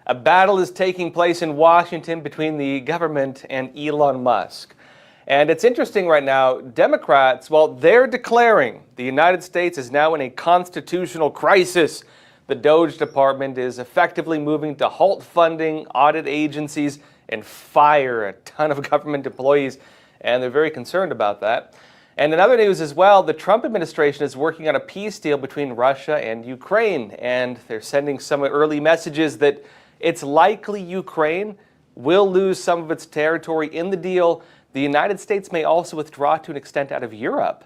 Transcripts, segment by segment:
A battle is taking place in Washington between the government and Elon Musk. And it's interesting right now, Democrats, well, they're declaring the United States is now in a constitutional crisis. The DOGE department is effectively moving to halt funding, audit agencies, and fire a ton of government employees. And they're very concerned about that. And in other news as well, the Trump administration is working on a peace deal between Russia and Ukraine. And they're sending some early messages that it's likely Ukraine will lose some of its territory in the deal. The United States may also withdraw to an extent out of Europe.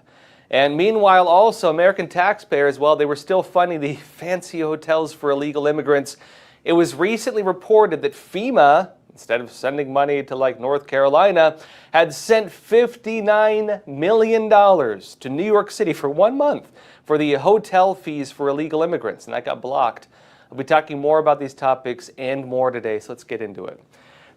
And meanwhile, also, American taxpayers, well, they were still funding the fancy hotels for illegal immigrants. It was recently reported that FEMA, instead of sending money to like North Carolina, had sent $59 million to New York City for 1 month for the hotel fees for illegal immigrants, and that got blocked. I'll be talking more about these topics and more today, so let's get into it.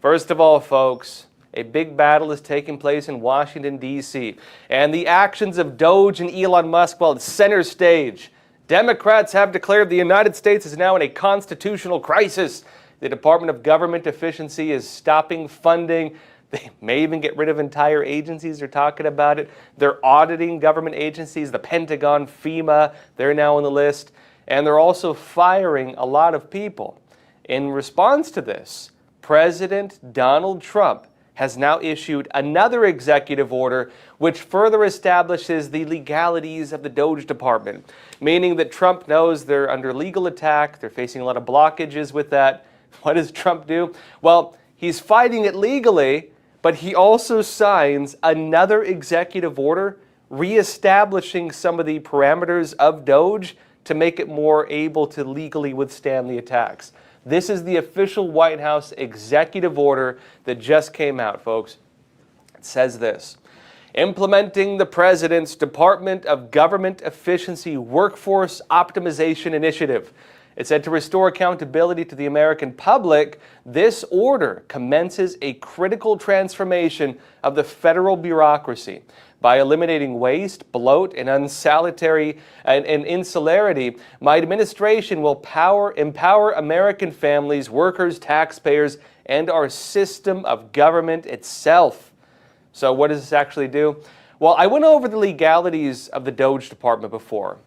First of all, folks, a big battle is taking place in Washington, D.C., and the actions of DOGE and Elon Musk, well, it's center stage. Democrats have declared the United States is now in a constitutional crisis. The Department of Government Efficiency is stopping funding. They may even get rid of entire agencies. They're talking about it. They're auditing government agencies, the Pentagon, FEMA, they're now on the list. And they're also firing a lot of people. In response to this, President Donald Trump has now issued another executive order which further establishes the legalities of the DOGE department, meaning that Trump knows they're under legal attack, they're facing a lot of blockages with that. What does Trump do? Well, he's fighting it legally, but he also signs another executive order reestablishing some of the parameters of DOGE to make it more able to legally withstand the attacks. This is the official White House executive order that just came out, folks. It says this: implementing the President's Department of Government Efficiency Workforce Optimization Initiative. It said to restore accountability to the American public, this order commences a critical transformation of the federal bureaucracy. By eliminating waste, bloat, and unsanitary and insularity, my administration will empower American families, workers, taxpayers, and our system of government itself. So what does this actually do? Well, I went over the legalities of the DOGE department before.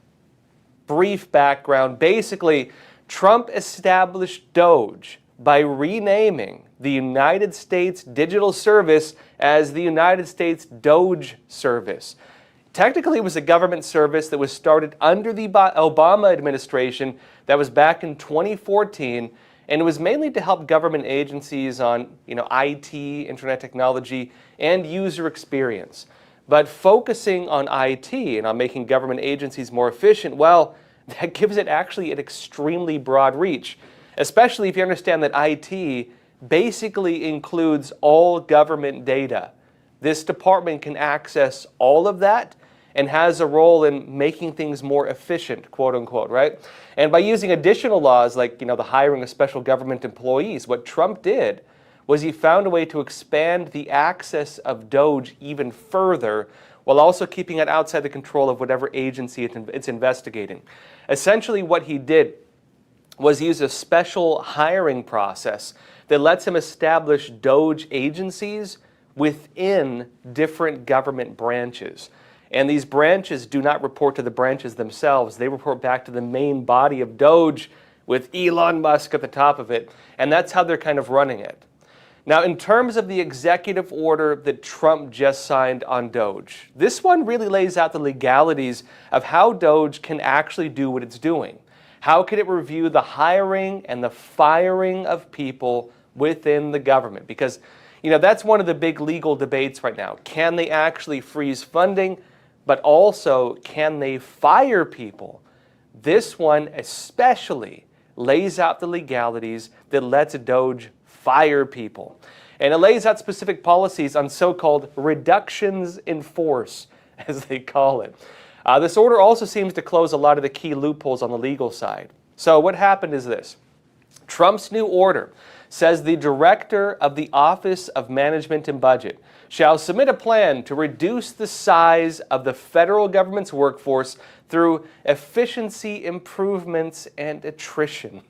Brief background. Basically, Trump established DOGE by renaming the United States Digital Service as the United States DOGE Service. Technically, it was a government service that was started under the Obama administration. That was back in 2014, and it was mainly to help government agencies on, IT, internet technology, and user experience. But focusing on IT and on making government agencies more efficient, well, that gives it actually an extremely broad reach, especially if you understand that IT basically includes all government data. This department can access all of that and has a role in making things more efficient, quote unquote, right? And by using additional laws like, the hiring of special government employees, what Trump did was he found a way to expand the access of DOGE even further while also keeping it outside the control of whatever agency it's investigating. Essentially what he did was use a special hiring process that lets him establish DOGE agencies within different government branches. And these branches do not report to the branches themselves. They report back to the main body of DOGE with Elon Musk at the top of it. And that's how they're kind of running it. Now, in terms of the executive order that Trump just signed on DOGE, this one really lays out the legalities of how DOGE can actually do what it's doing. How can it review the hiring and the firing of people within the government? Because, that's one of the big legal debates right now. Can they actually freeze funding, but also can they fire people? This one especially lays out the legalities that lets DOGE fire people. And it lays out specific policies on so-called reductions in force, as they call it. This order also seems to close a lot of the key loopholes on the legal side. So what happened is this. Trump's new order says the director of the Office of Management and Budget shall submit a plan to reduce the size of the federal government's workforce through efficiency improvements and attrition.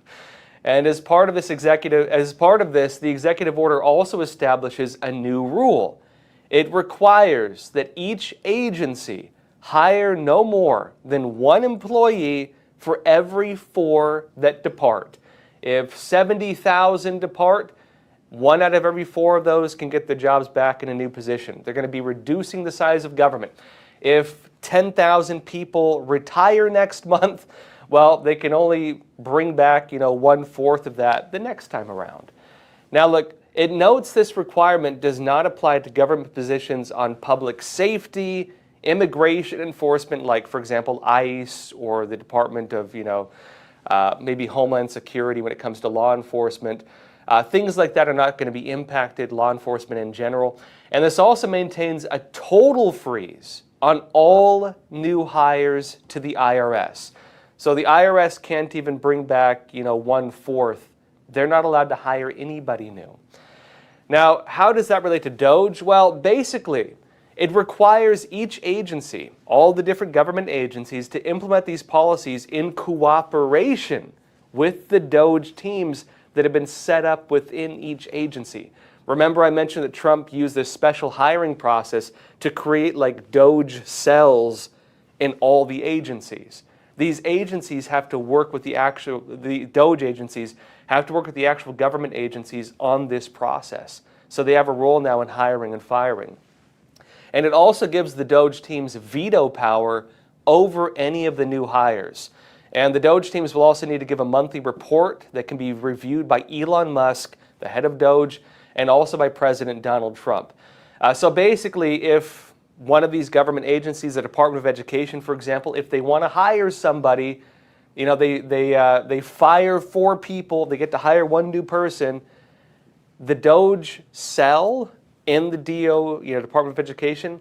And as part of this, the executive order also establishes a new rule. It requires that each agency hire no more than one employee for every 4 that depart. If 70,000 depart, 1 out of every 4 of those can get their jobs back in a new position. They're going to be reducing the size of government. If 10,000 people retire next month, well, they can only bring back, 1/4 of that the next time around. Now look, it notes this requirement does not apply to government positions on public safety, immigration enforcement, like for example, ICE or the Department of, maybe Homeland Security when it comes to law enforcement. Things like that are not going to be impacted, law enforcement in general. And this also maintains a total freeze on all new hires to the IRS. So the IRS can't even bring back, 1/4. They're not allowed to hire anybody new. Now, how does that relate to DOGE? Well, basically, it requires each agency, all the different government agencies, to implement these policies in cooperation with the DOGE teams that have been set up within each agency. Remember I mentioned that Trump used this special hiring process to create like DOGE cells in all the agencies. These agencies have to work with the DOGE agencies have to work with the actual government agencies on this process. So they have a role now in hiring and firing. And it also gives the DOGE teams veto power over any of the new hires. And the DOGE teams will also need to give a monthly report that can be reviewed by Elon Musk, the head of DOGE, and also by President Donald Trump. So basically, if one of these government agencies, the Department of Education, for example, if they want to hire somebody, they fire 4 people, they get to hire 1 new person, the DOGE cell in the Department of Education,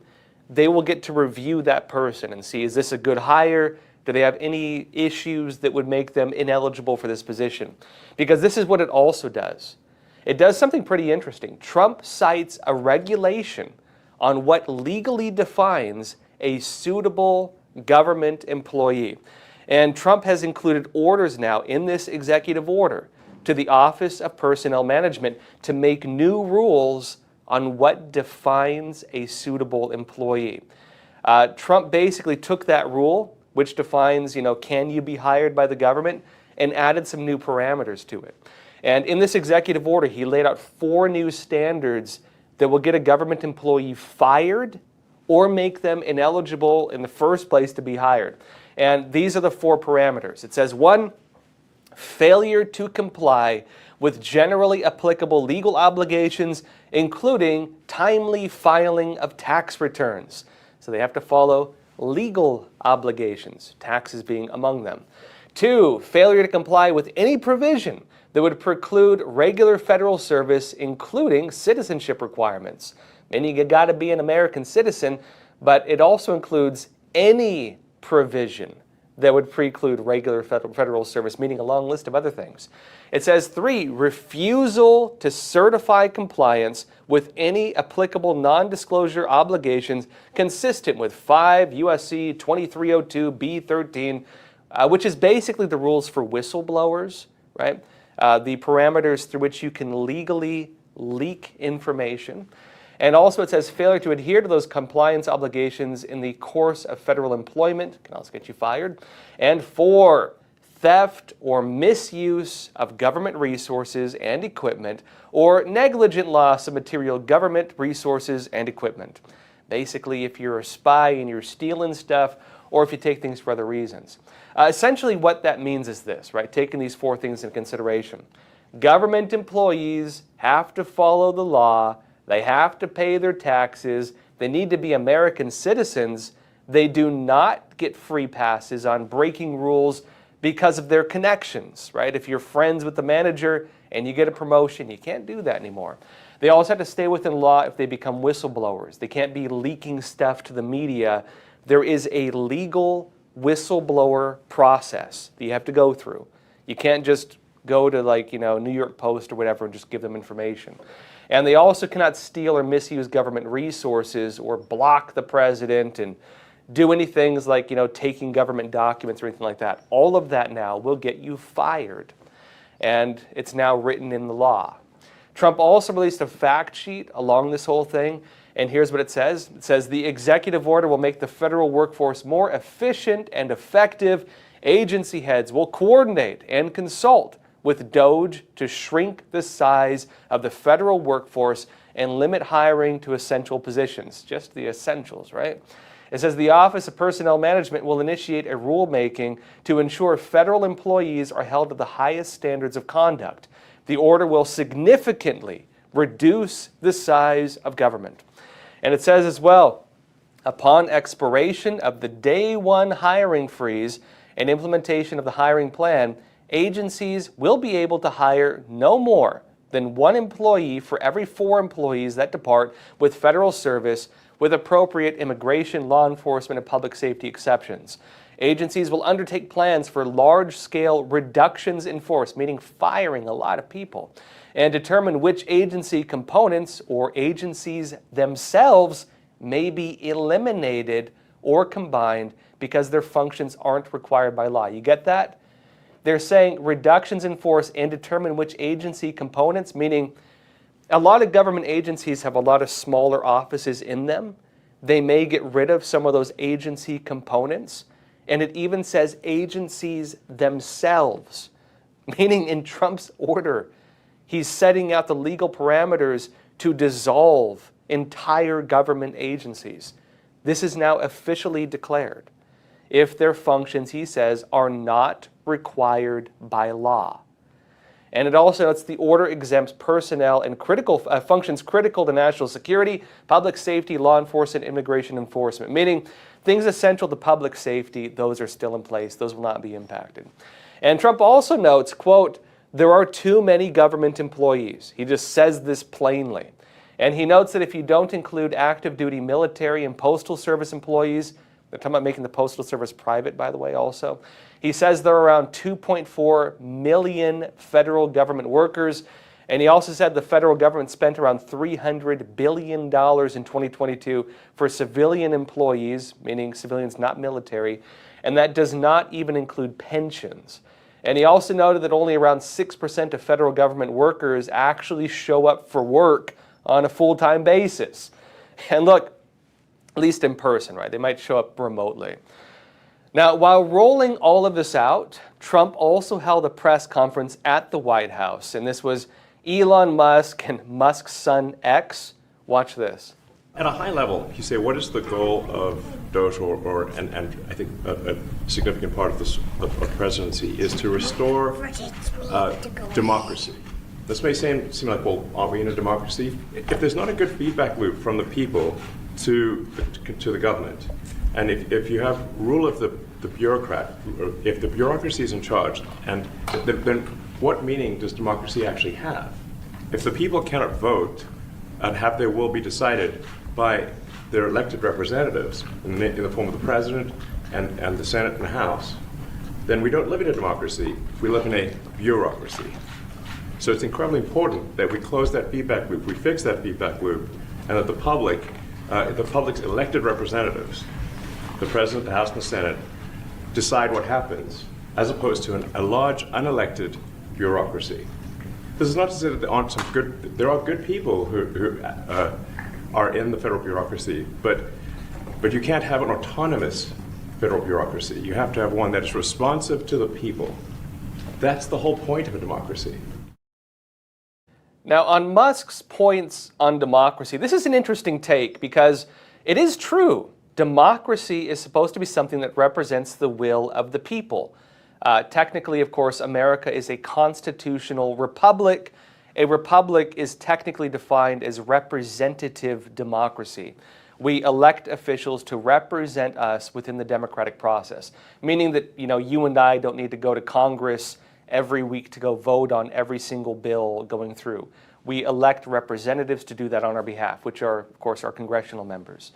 they will get to review that person and see, is this a good hire? Do they have any issues that would make them ineligible for this position? Because this is what it also does. It does something pretty interesting. Trump cites a regulation on what legally defines a suitable government employee. And Trump has included orders now in this executive order to the Office of Personnel Management to make new rules on what defines a suitable employee. Trump basically took that rule, which defines, can you be hired by the government, and added some new parameters to it. And in this executive order, he laid out 4 new standards that will get a government employee fired or make them ineligible in the first place to be hired. And these are the 4 parameters. It says 1, failure to comply with generally applicable legal obligations, including timely filing of tax returns. So they have to follow legal obligations, taxes being among them. 2, failure to comply with any provision that would preclude regular federal service, including citizenship requirements. Meaning you got to be an American citizen, but it also includes any provision that would preclude regular federal service, meaning a long list of other things. It says 3, refusal to certify compliance with any applicable non-disclosure obligations consistent with 5 U.S.C. 2302 B13, which is basically the rules for whistleblowers, right? The parameters through which you can legally leak information. And also it says failure to adhere to those compliance obligations in the course of federal employment can also get you fired. And 4, theft or misuse of government resources and equipment or negligent loss of material government resources and equipment. Basically, if you're a spy and you're stealing stuff or if you take things for other reasons. Essentially what that means is this, right? Taking these 4 things into consideration. Government employees have to follow the law. They have to pay their taxes. They need to be American citizens. They do not get free passes on breaking rules because of their connections, right? If you're friends with the manager and you get a promotion, you can't do that anymore. They also have to stay within law if they become whistleblowers. They can't be leaking stuff to the media. There is a legal whistleblower process that you have to go through. You can't just go to New York Post or whatever and just give them information. And they also cannot steal or misuse government resources or block the president and do any things like, taking government documents or anything like that. All of that now will get you fired. and it's now written in the law. Trump also released a fact sheet along this whole thing, and here's what it says. It says, the executive order will make the federal workforce more efficient and effective. Agency heads will coordinate and consult with DOGE to shrink the size of the federal workforce and limit hiring to essential positions. Just the essentials, right? It says the Office of Personnel Management will initiate a rulemaking to ensure federal employees are held to the highest standards of conduct. The order will significantly reduce the size of government. And it says as well, upon expiration of the day one hiring freeze and implementation of the hiring plan, agencies will be able to hire no more than 1 employee for every 4 employees that depart with federal service, with appropriate immigration, law enforcement, and public safety exceptions. Agencies will undertake plans for large-scale reductions in force, meaning firing a lot of people, and determine which agency components or agencies themselves may be eliminated or combined because their functions aren't required by law. You get that? They're saying reductions in force and determine which agency components, meaning a lot of government agencies have a lot of smaller offices in them. They may get rid of some of those agency components. And it even says agencies themselves, meaning in Trump's order, he's setting out the legal parameters to dissolve entire government agencies. This is now officially declared if their functions, he says, are not required by law. And it also notes the order exempts personnel and critical functions critical to national security, public safety, law enforcement, immigration enforcement, meaning things essential to public safety, those are still in place. Those will not be impacted. And Trump also notes, quote, there are too many government employees. He just says this plainly. And he notes that if you don't include active duty military and postal service employees, they're talking about making the postal service private, by the way, also. He says there are around 2.4 million federal government workers. And he also said the federal government spent around $300 billion in 2022 for civilian employees, meaning civilians not military, and that does not even include pensions. And he also noted that only around 6% of federal government workers actually show up for work on a full-time basis. And look, at least in person, right? They might show up remotely. Now, while rolling all of this out, Trump also held a press conference at the White House, and this was Elon Musk and Musk's son X. Watch this. At a high level, you say, what is the goal of DOGE, and I think a significant part of this of presidency is to restore democracy. This may seem like, well, are we in a democracy? If there's not a good feedback loop from the people to the government, and if you have rule of the bureaucrat, or if the bureaucracy is in charge, and then what meaning does democracy actually have? If the people cannot vote and have their will be decided by their elected representatives in the form of the president and the Senate and the House, then we don't live in a democracy, we live in a bureaucracy. So it's incredibly important that we close that feedback loop, we fix that feedback loop, and that the public's elected representatives, the president, the House, and the Senate, decide what happens, as opposed to a large, unelected bureaucracy. This is not to say that there are good people who are in the federal bureaucracy, but you can't have an autonomous federal bureaucracy. You have to have one that is responsive to the people. That's the whole point of a democracy. Now, on Musk's points on democracy, this is an interesting take because it is true. Democracy is supposed to be something that represents the will of the people. Technically, of course, America is a constitutional republic. A republic is technically defined as representative democracy. We elect officials to represent us within the democratic process, meaning that, you and I don't need to go to Congress every week to go vote on every single bill going through. We elect representatives to do that on our behalf, which are, of course, our congressional members.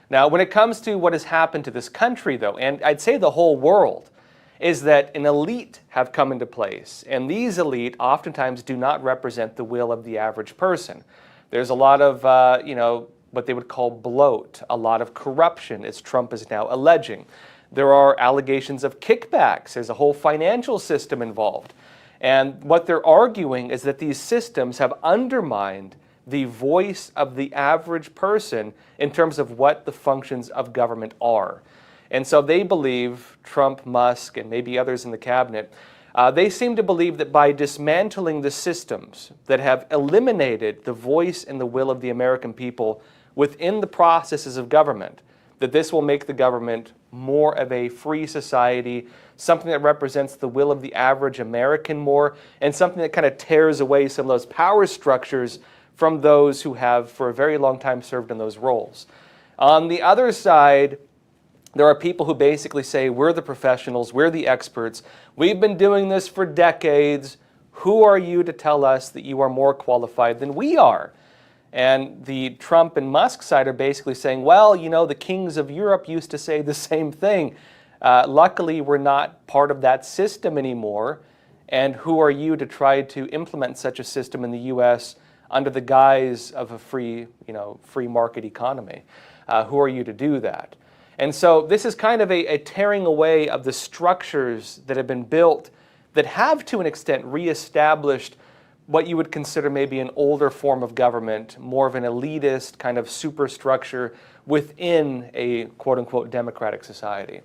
Now, when it comes to what has happened to this country, though, and I'd say the whole world, is that an elite have come into place, and these elite oftentimes do not represent the will of the average person. There's a lot of, what they would call bloat, a lot of corruption, as Trump is now alleging. There are allegations of kickbacks. There's a whole financial system involved. And what they're arguing is that these systems have undermined the voice of the average person in terms of what the functions of government are. And so they believe, Trump, Musk, and maybe others in the cabinet, they seem to believe that by dismantling the systems that have eliminated the voice and the will of the American people within the processes of government, that this will make the government more of a free society, something that represents the will of the average American more, and something that kind of tears away some of those power structures from those who have for a very long time served in those roles. On the other side, there are people who basically say, we're the professionals, we're the experts, we've been doing this for decades, who are you to tell us that you are more qualified than we are? And the Trump and Musk side are basically saying, well, you know, the kings of Europe used to say the same thing. Luckily, we're not part of that system anymore, and who are you to try to implement such a system in the U.S. under the guise of a free market economy? Who are you to do that? And so this is kind of a tearing away of the structures that have been built that have, to an extent, reestablished what you would consider maybe an older form of government, more of an elitist kind of superstructure within a quote-unquote democratic society.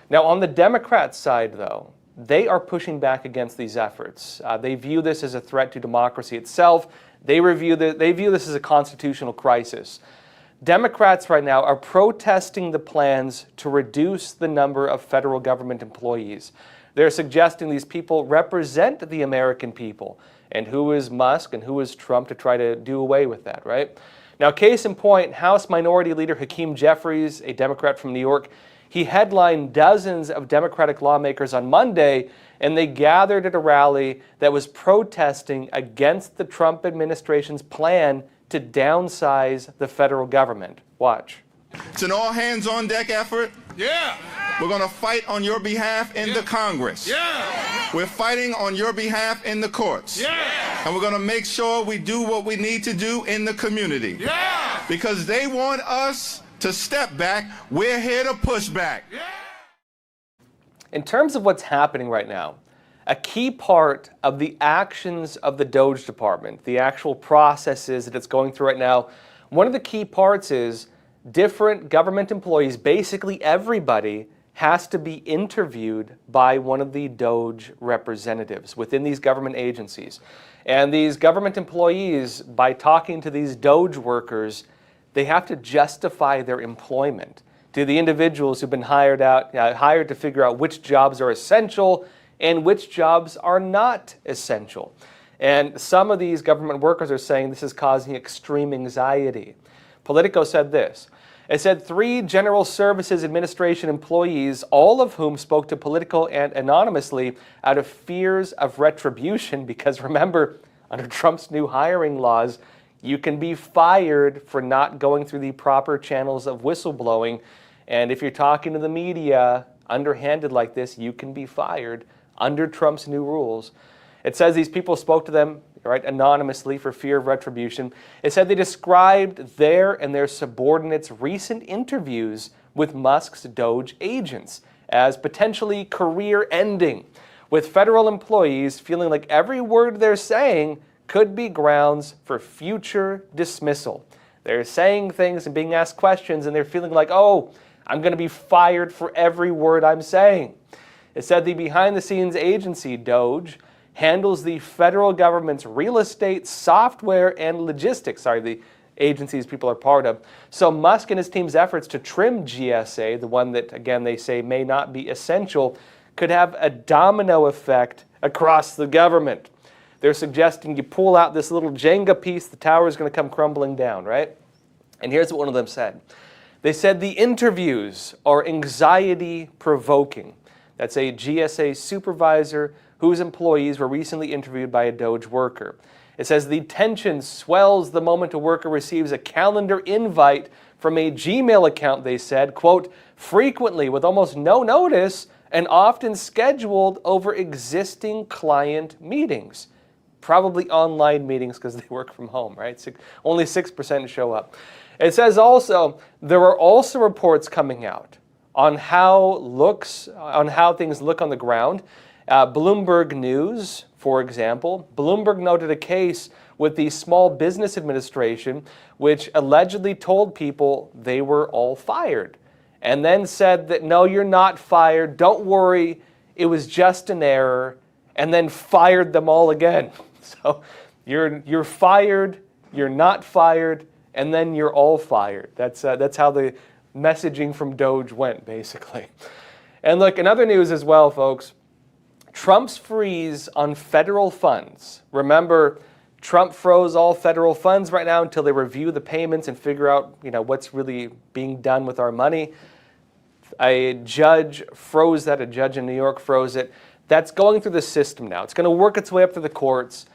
Now, on the Democrat side, though, they are pushing back against these efforts. They view this as a threat to democracy itself. They view this as a constitutional crisis. Democrats right now are protesting the plans to reduce the number of federal government employees. They're suggesting these people represent the American people. And who is Musk and who is Trump to try to do away with that, right? Now, case in point, House Minority Leader Hakeem Jeffries, a Democrat from New York, he headlined dozens of Democratic lawmakers on Monday, and they gathered at a rally that was protesting against the Trump administration's plan to downsize the federal government. Watch. It's an all-hands-on-deck effort. Yeah. We're going to fight on your behalf in the Congress. Yeah. We're fighting on your behalf in the courts. Yeah. And we're going to make sure we do what we need to do in the community. Yeah. Because they want us to step back. We're here to push back. Yeah. In terms of what's happening right now, a key part of the actions of the DOGE department, the actual processes that it's going through right now, one of the key parts is different government employees, basically everybody, has to be interviewed by one of the DOGE representatives within these government agencies. And these government employees, by talking to these DOGE workers, they have to justify their employment to the individuals who've been hired to figure out which jobs are essential and which jobs are not essential. And some of these government workers are saying this is causing extreme anxiety. Politico said this. It said 3 General Services Administration employees, all of whom spoke to Politico and anonymously out of fears of retribution, because remember, under Trump's new hiring laws, you can be fired for not going through the proper channels of whistleblowing. And if you're talking to the media underhanded like this, you can be fired under Trump's new rules. It says these people spoke to them anonymously for fear of retribution. It said they described their and their subordinates' recent interviews with Musk's DOGE agents as potentially career-ending, with federal employees feeling like every word they're saying could be grounds for future dismissal. They're saying things and being asked questions, and they're feeling like, oh, I'm going to be fired for every word I'm saying. It said the behind-the-scenes agency, DOGE, handles the federal government's real estate, software, and logistics, the agencies people are part of. So Musk and his team's efforts to trim GSA, the one that, again, they say may not be essential, could have a domino effect across the government. They're suggesting you pull out this little Jenga piece, the tower is going to come crumbling down, right? And here's what one of them said. They said the interviews are anxiety-provoking. That's a GSA supervisor whose employees were recently interviewed by a DOGE worker. It says the tension swells the moment a worker receives a calendar invite from a Gmail account, they said, quote, frequently with almost no notice and often scheduled over existing client meetings. Probably online meetings because they work from home, right? Only 6% show up. It says also, there are also reports coming out on how things look on the ground. Bloomberg News, for example, Bloomberg noted a case with the Small Business Administration, which allegedly told people they were all fired, and then said that, no, you're not fired, don't worry, it was just an error, and then fired them all again. So you're fired, you're not fired, and then you're all fired. That's how the messaging from DOGE went, basically. And look, in other news as well, folks, Trump's freeze on federal funds. Remember, Trump froze all federal funds right now until they review the payments and figure out, what's really being done with our money. A judge froze that. A judge in New York froze it. That's going through the system now. It's going to work its way up through the courts.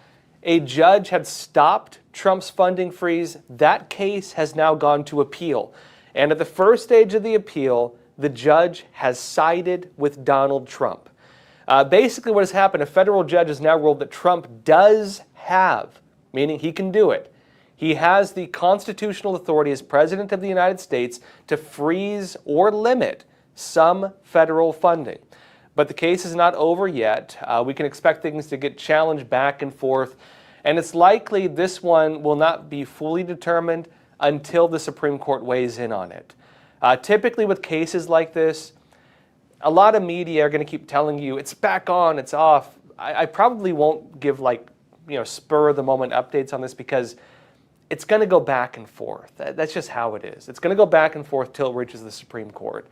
A judge had stopped Trump's funding freeze. That case has now gone to appeal. And at the first stage of the appeal, the judge has sided with Donald Trump. Basically what has happened, a federal judge has now ruled that Trump does have, meaning he can do it, he has the constitutional authority as President of the United States to freeze or limit some federal funding. But the case is not over yet. We can expect things to get challenged back and forth, and it's likely this one will not be fully determined until the Supreme Court weighs in on it. Typically with cases like this, a lot of media are going to keep telling you it's back on, it's off. I probably won't give spur of the moment updates on this because it's going to go back and forth. That's just how it is. It's going to go back and forth till it reaches the Supreme Court.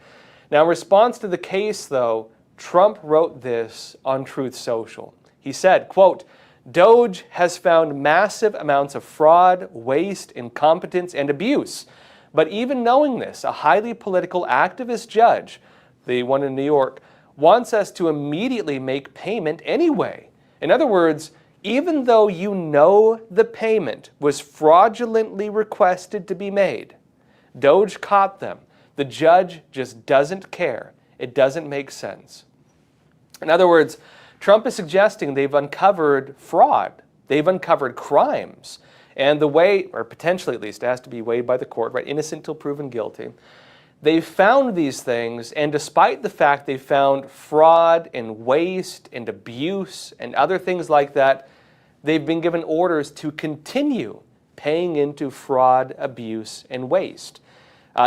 Now, in response to the case, though, Trump wrote this on Truth Social. He said, quote, "DOGE has found massive amounts of fraud, waste, incompetence, and abuse. But even knowing this, a highly political activist judge, the one in New York, wants us to immediately make payment anyway. In other words, even though you know the payment was fraudulently requested to be made, DOGE caught them. The judge just doesn't care. It doesn't make sense." In other words, Trump is suggesting they've uncovered fraud. They've uncovered crimes. And the way, or potentially at least, it has to be weighed by the court, right? Innocent till proven guilty. They've found these things, and despite the fact they found fraud and waste and abuse and other things like that, they've been given orders to continue paying into fraud, abuse, and waste.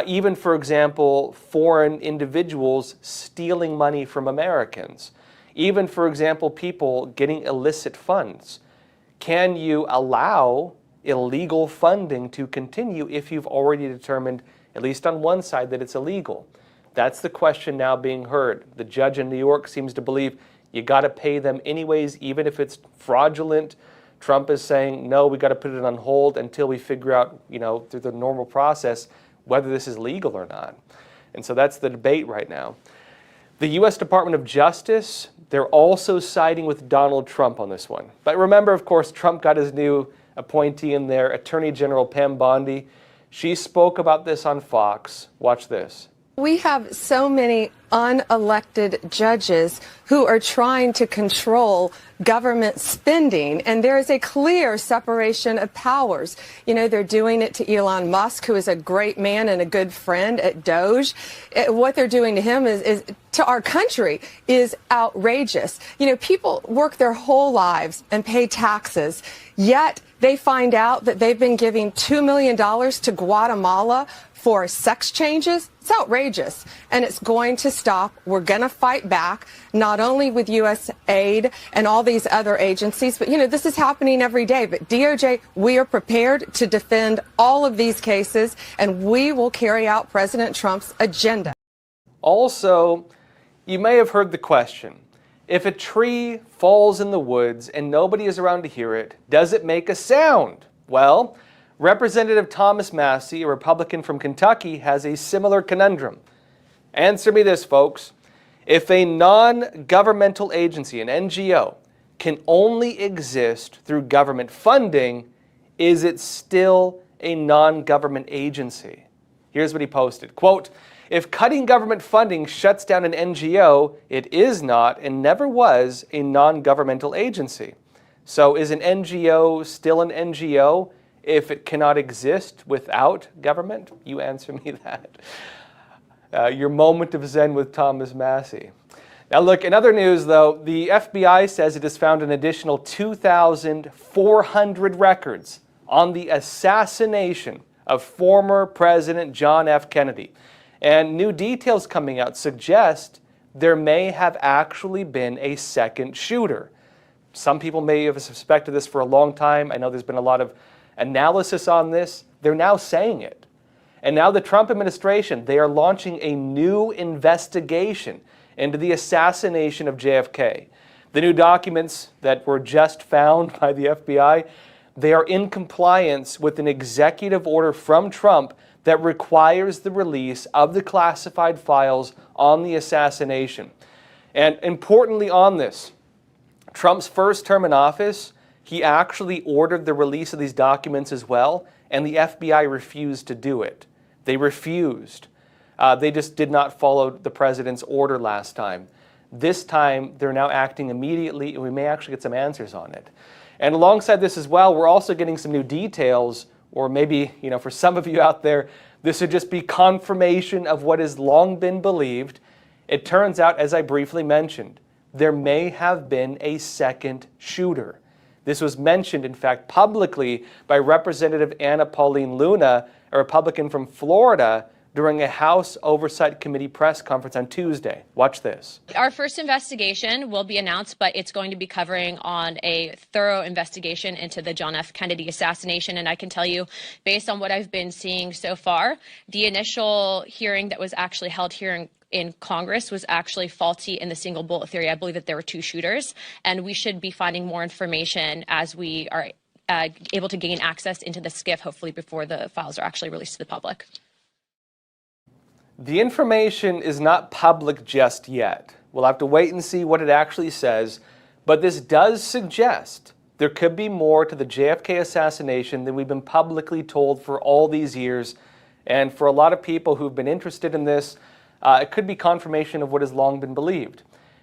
Even, for example, foreign individuals stealing money from Americans. Even, for example, people getting illicit funds. Can you allow illegal funding to continue if you've already determined, at least on one side, that it's illegal? That's the question now being heard. The judge in New York seems to believe you got to pay them anyways, even if it's fraudulent. Trump is saying, no, we got to put it on hold until we figure out, through the normal process, whether this is legal or not. And so that's the debate right now. The U.S. Department of Justice, they're also siding with Donald Trump on this one. But remember, of course, Trump got his new appointee in there, Attorney General Pam Bondi. She spoke about this on Fox. Watch this. We have so many unelected judges who are trying to control government spending, and there is a clear separation of powers. They're doing it to Elon Musk, who is a great man and a good friend at DOGE. What they're doing to him is to our country is outrageous. People work their whole lives and pay taxes, yet they find out that they've been giving $2 million to Guatemala for sex changes. It's outrageous, and it's going to stop. We're going to fight back, not only with U.S. aid and all these other agencies, but, this is happening every day. But DOJ, we are prepared to defend all of these cases, and we will carry out President Trump's agenda. Also, you may have heard the question, if a tree falls in the woods and nobody is around to hear it, does it make a sound? Well, Representative Thomas Massie, a Republican from Kentucky, has a similar conundrum. Answer me this, folks. If a non-governmental agency, an NGO, can only exist through government funding, is it still a non-government agency? Here's what he posted. Quote, "If cutting government funding shuts down an NGO, it is not and never was a non-governmental agency. So is an NGO still an NGO if it cannot exist without government?" You answer me that. Your moment of zen with Thomas Massie. Now look, in other news though, the FBI says it has found an additional 2,400 records on the assassination of former President John F. Kennedy. And new details coming out suggest there may have actually been a second shooter. Some people may have suspected this for a long time. I know there's been a lot of analysis on this. They're now saying it. And now the Trump administration, they are launching a new investigation into the assassination of JFK. The new documents that were just found by the FBI, they are in compliance with an executive order from Trump that requires the release of the classified files on the assassination. And importantly on this, Trump's first term in office, he actually ordered the release of these documents as well, and the FBI refused to do it. They refused. They just did not follow the president's order last time. This time, they're now acting immediately, and we may actually get some answers on it. And alongside this as well, we're also getting some new details, or maybe, for some of you out there, this would just be confirmation of what has long been believed. It turns out, as I briefly mentioned, there may have been a second shooter. This was mentioned, in fact, publicly by Representative Anna Pauline Luna, a Republican from Florida, during a House Oversight Committee press conference on Tuesday. Watch this. Our first investigation will be announced, but it's going to be covering on a thorough investigation into the John F. Kennedy assassination. And I can tell you, based on what I've been seeing so far, the initial hearing that was actually held here in Congress was actually faulty in the single bullet theory. I believe that there were two shooters, and we should be finding more information as we are able to gain access into the SCIF, hopefully before the files are actually released to the public. The information is not public just yet. We'll have to wait and see what it actually says, but this does suggest there could be more to the JFK assassination than we've been publicly told for all these years. And for a lot of people who've been interested in this, it could be confirmation of what has long been believed.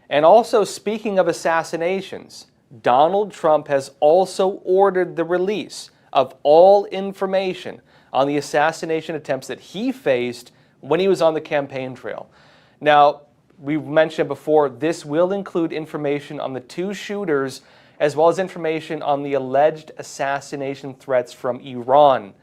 And also, speaking of assassinations, Donald Trump has also ordered the release of all information on the assassination attempts that he faced when he was on the campaign trail. Now, we've mentioned before, this will include information on the two shooters, as well as information on the alleged assassination threats from Iran.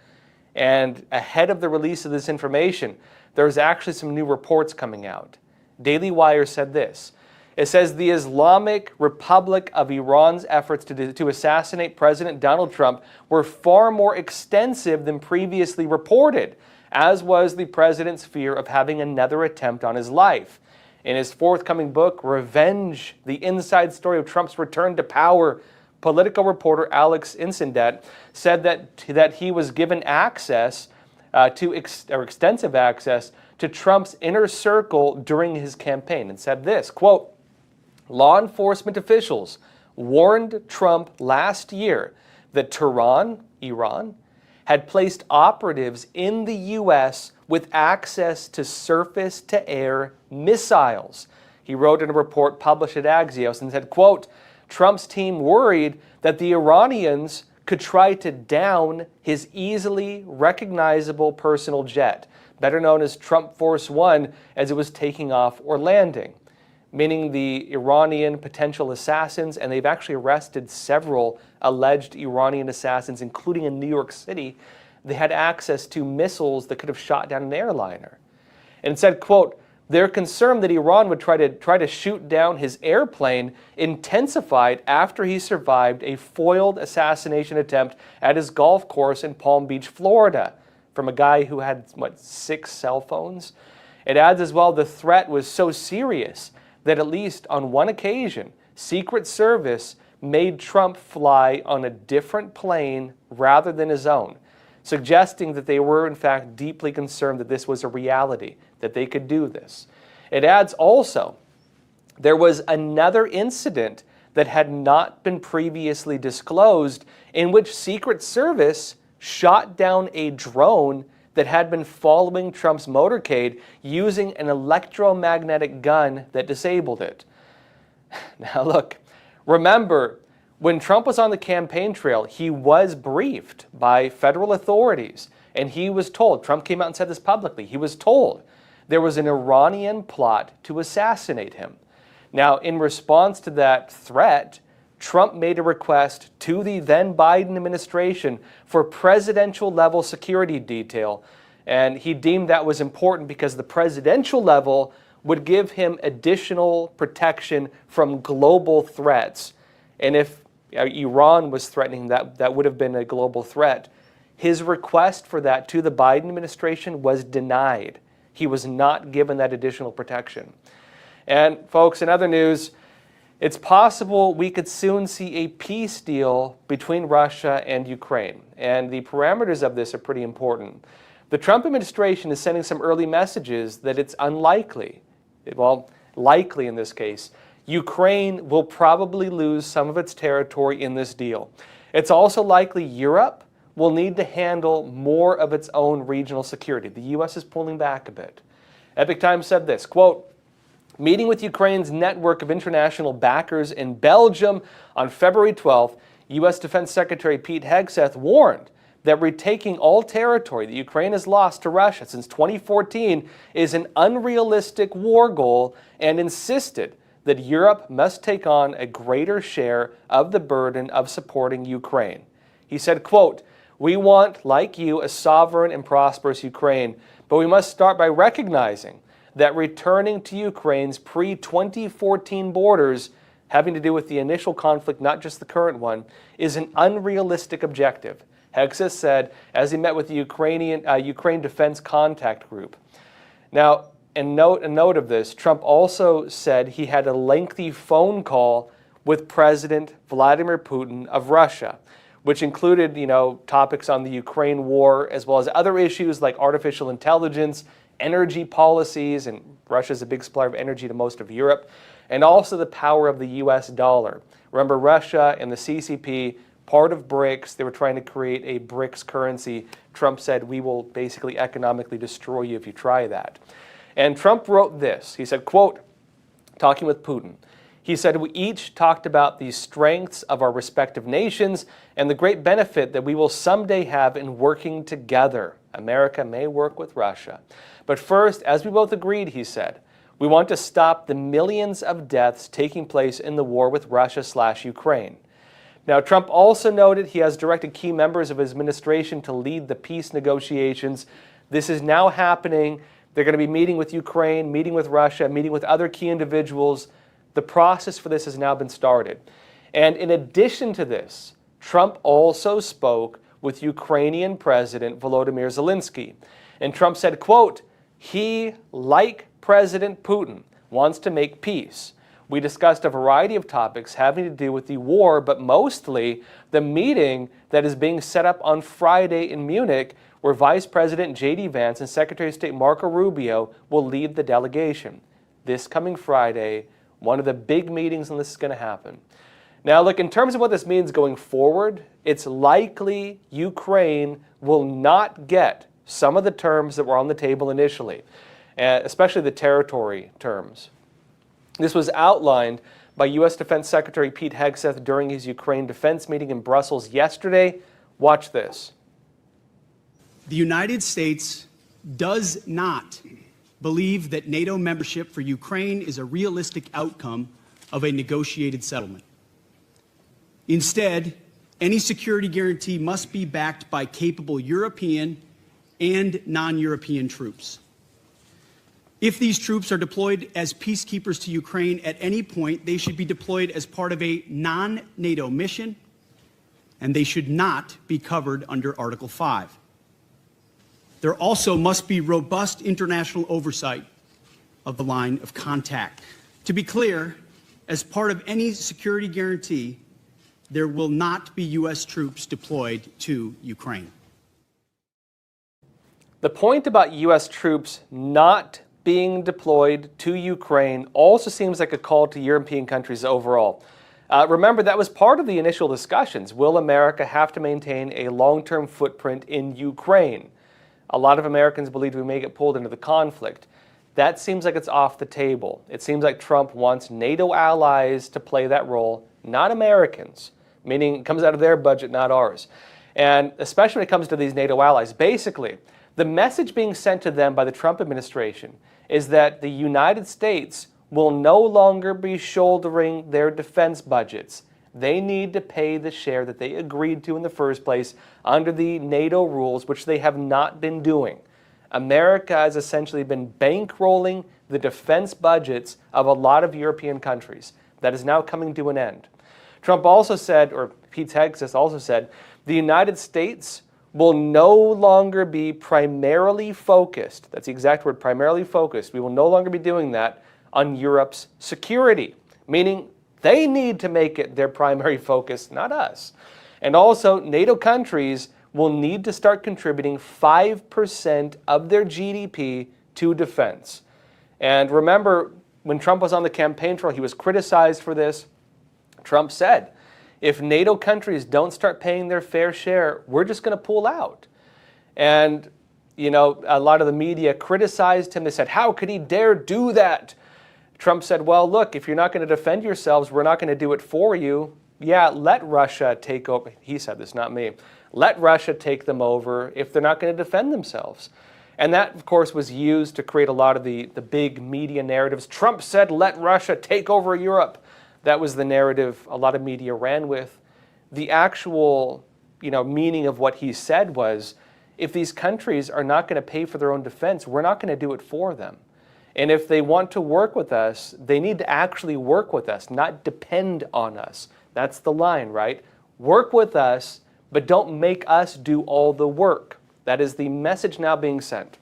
And ahead of the release of this information, there's actually some new reports coming out. Daily Wire said this. It says the Islamic Republic of Iran's efforts to assassinate President Donald Trump were far more extensive than previously reported, as was the president's fear of having another attempt on his life. In his forthcoming book, Revenge, the inside story of Trump's return to power, political reporter Alex Incendet said that he was given access extensive access to Trump's inner circle during his campaign, and said this, quote, law enforcement officials warned Trump last year that Tehran, Iran, had placed operatives in the U.S. with access to surface-to-air missiles. He wrote in a report published at Axios and said, quote, Trump's team worried that the Iranians could try to down his easily recognizable personal jet, better known as Trump Force One, as it was taking off or landing, meaning the Iranian potential assassins, and they've actually arrested several alleged Iranian assassins, including in New York City. They had access to missiles that could have shot down an airliner. And it said, quote, their concern that Iran would try to shoot down his airplane intensified after he survived a foiled assassination attempt at his golf course in Palm Beach, Florida, from a guy who had, 6 cell phones? It adds as well, the threat was so serious that at least on one occasion, Secret Service made Trump fly on a different plane rather than his own, suggesting that they were in fact deeply concerned that this was a reality, that they could do this. It adds also, there was another incident that had not been previously disclosed in which Secret Service shot down a drone that had been following Trump's motorcade using an electromagnetic gun that disabled it. Now look, remember, when Trump was on the campaign trail, he was briefed by federal authorities, and he was told, Trump came out and said this publicly, he was told there was an Iranian plot to assassinate him. Now, in response to that threat, Trump made a request to the then Biden administration for presidential level security detail. And he deemed that was important because the presidential level would give him additional protection from global threats. And if Iran was threatening, that would have been a global threat. His request for that to the Biden administration was denied. He was not given that additional protection. And folks, in other news, it's possible we could soon see a peace deal between Russia and Ukraine. And the parameters of this are pretty important. The Trump administration is sending some early messages that it's unlikely, well, likely in this case, Ukraine will probably lose some of its territory in this deal. It's also likely Europe will need to handle more of its own regional security. The U.S. is pulling back a bit. Epoch Times said this, quote, meeting with Ukraine's network of international backers in Belgium on February 12th, U.S. Defense Secretary Pete Hegseth warned that retaking all territory that Ukraine has lost to Russia since 2014 is an unrealistic war goal and insisted that Europe must take on a greater share of the burden of supporting Ukraine. He said, quote, we want, like you, a sovereign and prosperous Ukraine, but we must start by recognizing that returning to Ukraine's pre-2014 borders, having to do with the initial conflict, not just the current one, is an unrealistic objective, Hegseth said as he met with the Ukraine Defense Contact Group. Now, a note of this, Trump also said he had a lengthy phone call with President Vladimir Putin of Russia, which included, topics on the Ukraine war, as well as other issues like artificial intelligence, energy policies, and Russia's a big supplier of energy to most of Europe, and also the power of the U.S. dollar. Remember, Russia and the CCP, part of BRICS, they were trying to create a BRICS currency. Trump said, we will basically economically destroy you if you try that. And Trump wrote this. He said, quote, talking with Putin, he said, we each talked about the strengths of our respective nations and the great benefit that we will someday have in working together. America may work with Russia. But first, as we both agreed, he said, we want to stop the millions of deaths taking place in the war with Russia/Ukraine. Now, Trump also noted he has directed key members of his administration to lead the peace negotiations. This is now happening. They're going to be meeting with Ukraine, meeting with Russia, meeting with other key individuals. The process for this has now been started. And in addition to this, Trump also spoke with Ukrainian President Volodymyr Zelensky. And Trump said, quote, he, like President Putin, wants to make peace. We discussed a variety of topics having to do with the war, but mostly the meeting that is being set up on Friday in Munich, where Vice President J.D. Vance and Secretary of State Marco Rubio will lead the delegation. This coming Friday, one of the big meetings when this is going to happen. Now, look, in terms of what this means going forward, it's likely Ukraine will not get some of the terms that were on the table initially, especially the territory terms. This was outlined by U.S. Defense Secretary Pete Hegseth during his Ukraine defense meeting in Brussels yesterday. Watch this. The United States does not believe that NATO membership for Ukraine is a realistic outcome of a negotiated settlement. Instead, any security guarantee must be backed by capable European and non-European troops. If these troops are deployed as peacekeepers to Ukraine at any point, they should be deployed as part of a non-NATO mission, and they should not be covered under Article 5. There also must be robust international oversight of the line of contact. To be clear, as part of any security guarantee, there will not be U.S. troops deployed to Ukraine. The point about U.S. troops not being deployed to Ukraine also seems like a call to European countries overall. Remember, that was part of the initial discussions. Will America have to maintain a long-term footprint in Ukraine? A lot of Americans believe we may get pulled into the conflict. That seems like it's off the table. It seems like Trump wants NATO allies to play that role, not Americans, meaning it comes out of their budget, not ours. And especially when it comes to these NATO allies, basically, the message being sent to them by the Trump administration is that the United States will no longer be shouldering their defense budgets. They need to pay the share that they agreed to in the first place under the NATO rules, which they have not been doing. America has essentially been bankrolling the defense budgets of a lot of European countries. That is now coming to an end. Trump also said, or Pete Hegseth also said, the United States will no longer be primarily focused, that's the exact word, primarily focused, we will no longer be doing that on Europe's security, meaning they need to make it their primary focus, not us. And also, NATO countries will need to start contributing 5% of their GDP to defense. And remember, when Trump was on the campaign trail, he was criticized for this. Trump said, if NATO countries don't start paying their fair share, we're just going to pull out. And, you know, a lot of the media criticized him. They said, how could he dare do that? Trump said, well, look, if you're not going to defend yourselves, we're not going to do it for you. Yeah, let Russia take over. He said this, not me. Let Russia take them over if they're not going to defend themselves. And that, of course, was used to create a lot of the big media narratives. Trump said, let Russia take over Europe. That was the narrative a lot of media ran with. The actual, meaning of what he said was, if these countries are not going to pay for their own defense, we're not going to do it for them. And if they want to work with us, they need to actually work with us, not depend on us. That's the line, right? Work with us, but don't make us do all the work. That is the message now being sent.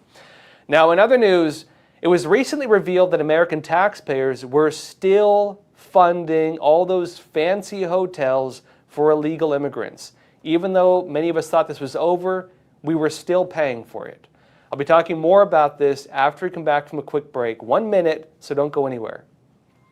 Now, in other news, it was recently revealed that American taxpayers were still funding all those fancy hotels for illegal immigrants. Even though many of us thought this was over, we were still paying for it. I'll be talking more about this after we come back from a quick break. 1 minute, so don't go anywhere.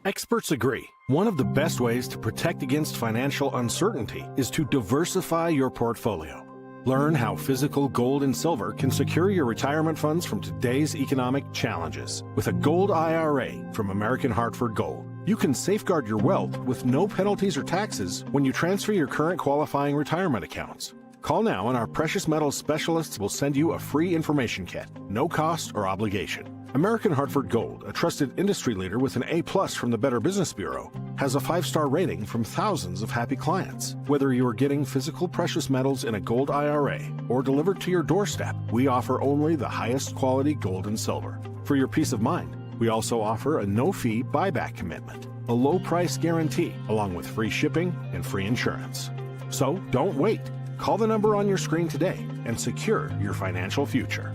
Experts agree. One of the best ways to protect against financial uncertainty is to diversify your portfolio. Learn how physical gold and silver can secure your retirement funds from today's economic challenges. With a gold IRA from American Hartford Gold, you can safeguard your wealth with no penalties or taxes when you transfer your current qualifying retirement accounts. Call now and our precious metals specialists will send you a free information kit, no cost or obligation. American Hartford Gold, a trusted industry leader with an A+ from the Better Business Bureau, has a 5-star rating from thousands of happy clients. Whether you are getting physical precious metals in a gold IRA or delivered to your doorstep, we offer only the highest quality gold and silver. For your peace of mind, we also offer a no-fee buyback commitment, a low-price guarantee, along with free shipping and free insurance. So don't wait. Call the number on your screen today and secure your financial future.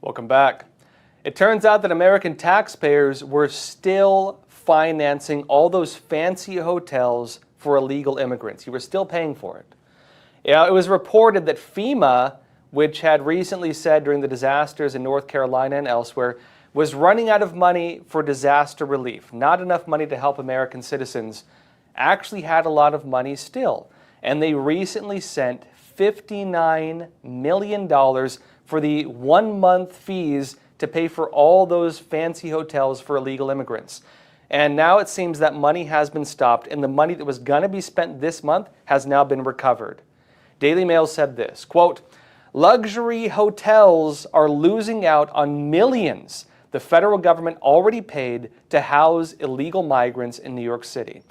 Welcome back. It turns out that American taxpayers were still financing all those fancy hotels for illegal immigrants. You were still paying for it. It was reported that FEMA, which had recently said during the disasters in North Carolina and elsewhere, was running out of money for disaster relief. Not enough money to help American citizens. Actually had a lot of money still. And they recently sent $59 million for the 1-month fees to pay for all those fancy hotels for illegal immigrants. And now it seems that money has been stopped, and the money that was going to be spent this month has now been recovered. Daily Mail said this, quote, luxury hotels are losing out on millions the federal government already paid to house illegal migrants in New York City.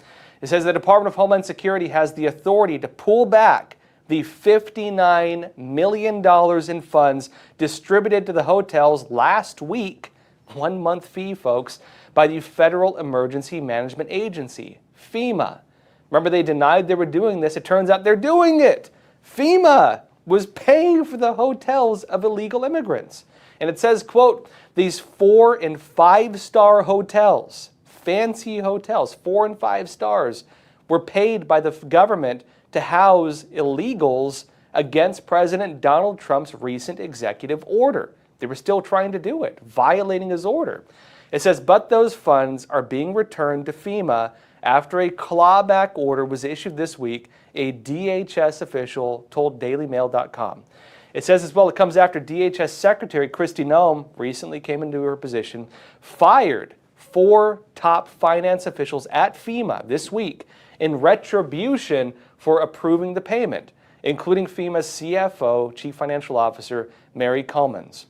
It says the Department of Homeland Security has the authority to pull back the $59 million in funds distributed to the hotels last week, 1-month fee, folks, by the Federal Emergency Management Agency, FEMA. Remember, they denied they were doing this. It turns out they're doing it. FEMA was paying for the hotels of illegal immigrants. And it says, quote, these 4- and 5-star hotels, fancy hotels, 4 and 5 stars, were paid by the government to house illegals against President Donald Trump's recent executive order. They were still trying to do it, violating his order. It says, but those funds are being returned to FEMA after a clawback order was issued this week, a DHS official told DailyMail.com. It says as well, it comes after DHS Secretary Kristi Noem recently came into her position, fired 4 top finance officials at FEMA this week in retribution for approving the payment. including FEMA's CFO, Chief Financial Officer, Mary Cummins.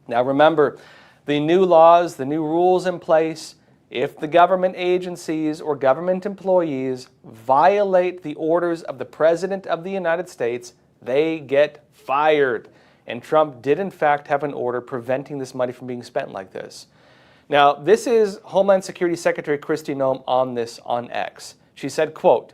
Now remember, the new laws, the new rules in place, if the government agencies or government employees violate the orders of the President of the United States, they get fired. And Trump did in fact have an order preventing this money from being spent like this. Now, this is Homeland Security Secretary Kristi Noem on this on X. She said, quote,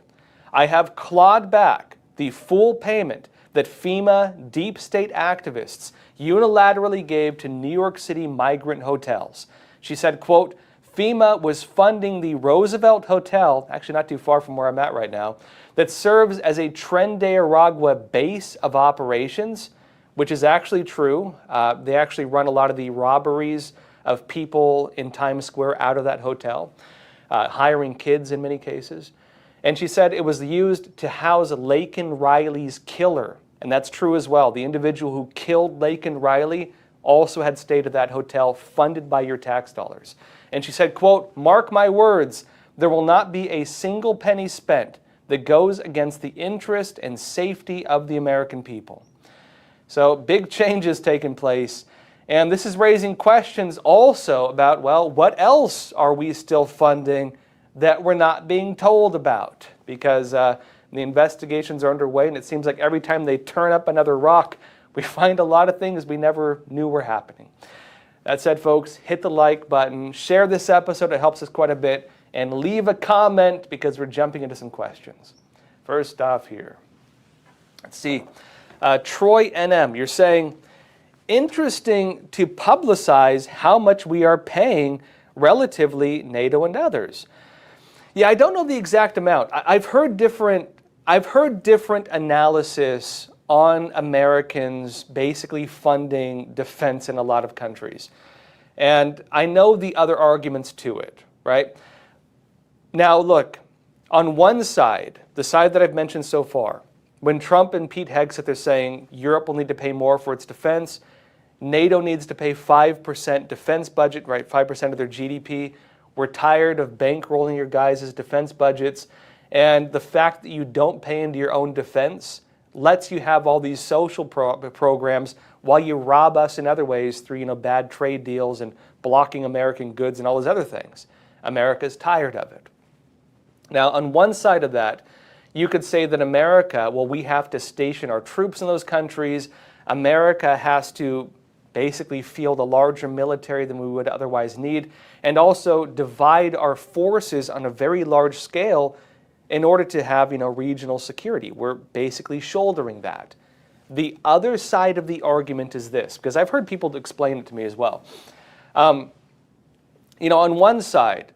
"I have clawed back the full payment that FEMA deep state activists unilaterally gave to New York City migrant hotels." She said, quote, "FEMA was funding the Roosevelt Hotel," actually not too far from where I'm at right now, "that serves as a Tren de Aragua base of operations," which is actually true. They actually run a lot of the robberies of people in Times Square out of that hotel, hiring kids in many cases. And she said it was used to house Laken Riley's killer. And that's true as well. The individual who killed Laken Riley also had stayed at that hotel funded by your tax dollars. And she said, quote, "Mark my words, there will not be a single penny spent that goes against the interest and safety of the American people." So big changes taking place. And this is raising questions also about, well, what else are we still funding that we're not being told about? Because the investigations are underway, and it seems like every time they turn up another rock, we find a lot of things we never knew were happening. That said, folks, hit the like button, share this episode, it helps us quite a bit, and leave a comment because we're jumping into some questions. First off here, let's see. Troy NM, you're saying, interesting to publicize how much we are paying relatively NATO and others. Yeah, I don't know the exact amount. I've heard different analysis on Americans basically funding defense in a lot of countries. And I know the other arguments to it, right? Now look, on one side, the side that I've mentioned so far, when Trump and Pete Hegseth are saying Europe will need to pay more for its defense, NATO needs to pay 5% defense budget, right? 5% of their GDP. We're tired of bankrolling your guys' defense budgets. And the fact that you don't pay into your own defense lets you have all these social programs while you rob us in other ways through, bad trade deals and blocking American goods and all those other things. America's tired of it. Now, on one side of that, you could say that America, well, we have to station our troops in those countries. America has to basically field a larger military than we would otherwise need, and also divide our forces on a very large scale in order to have, regional security. We're basically shouldering that. The other side of the argument is this, because I've heard people explain it to me as well. On one side,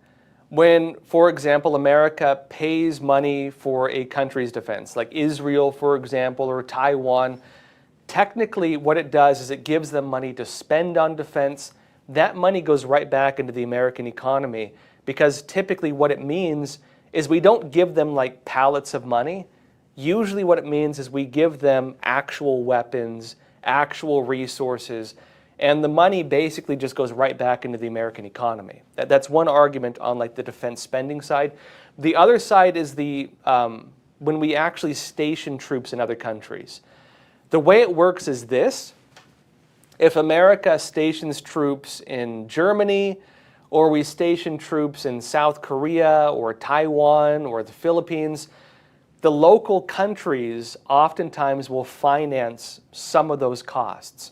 when, for example, America pays money for a country's defense, like Israel, for example, or Taiwan, technically what it does is it gives them money to spend on defense. That money goes right back into the American economy, because typically what it means is we don't give them like pallets of money. Usually what it means is we give them actual weapons, actual resources, and the money basically just goes right back into the American economy. That's one argument on like the defense spending side. The other side is when we actually station troops in other countries. The way it works is this. If America stations troops in Germany, or we station troops in South Korea or Taiwan or the Philippines, the local countries oftentimes will finance some of those costs.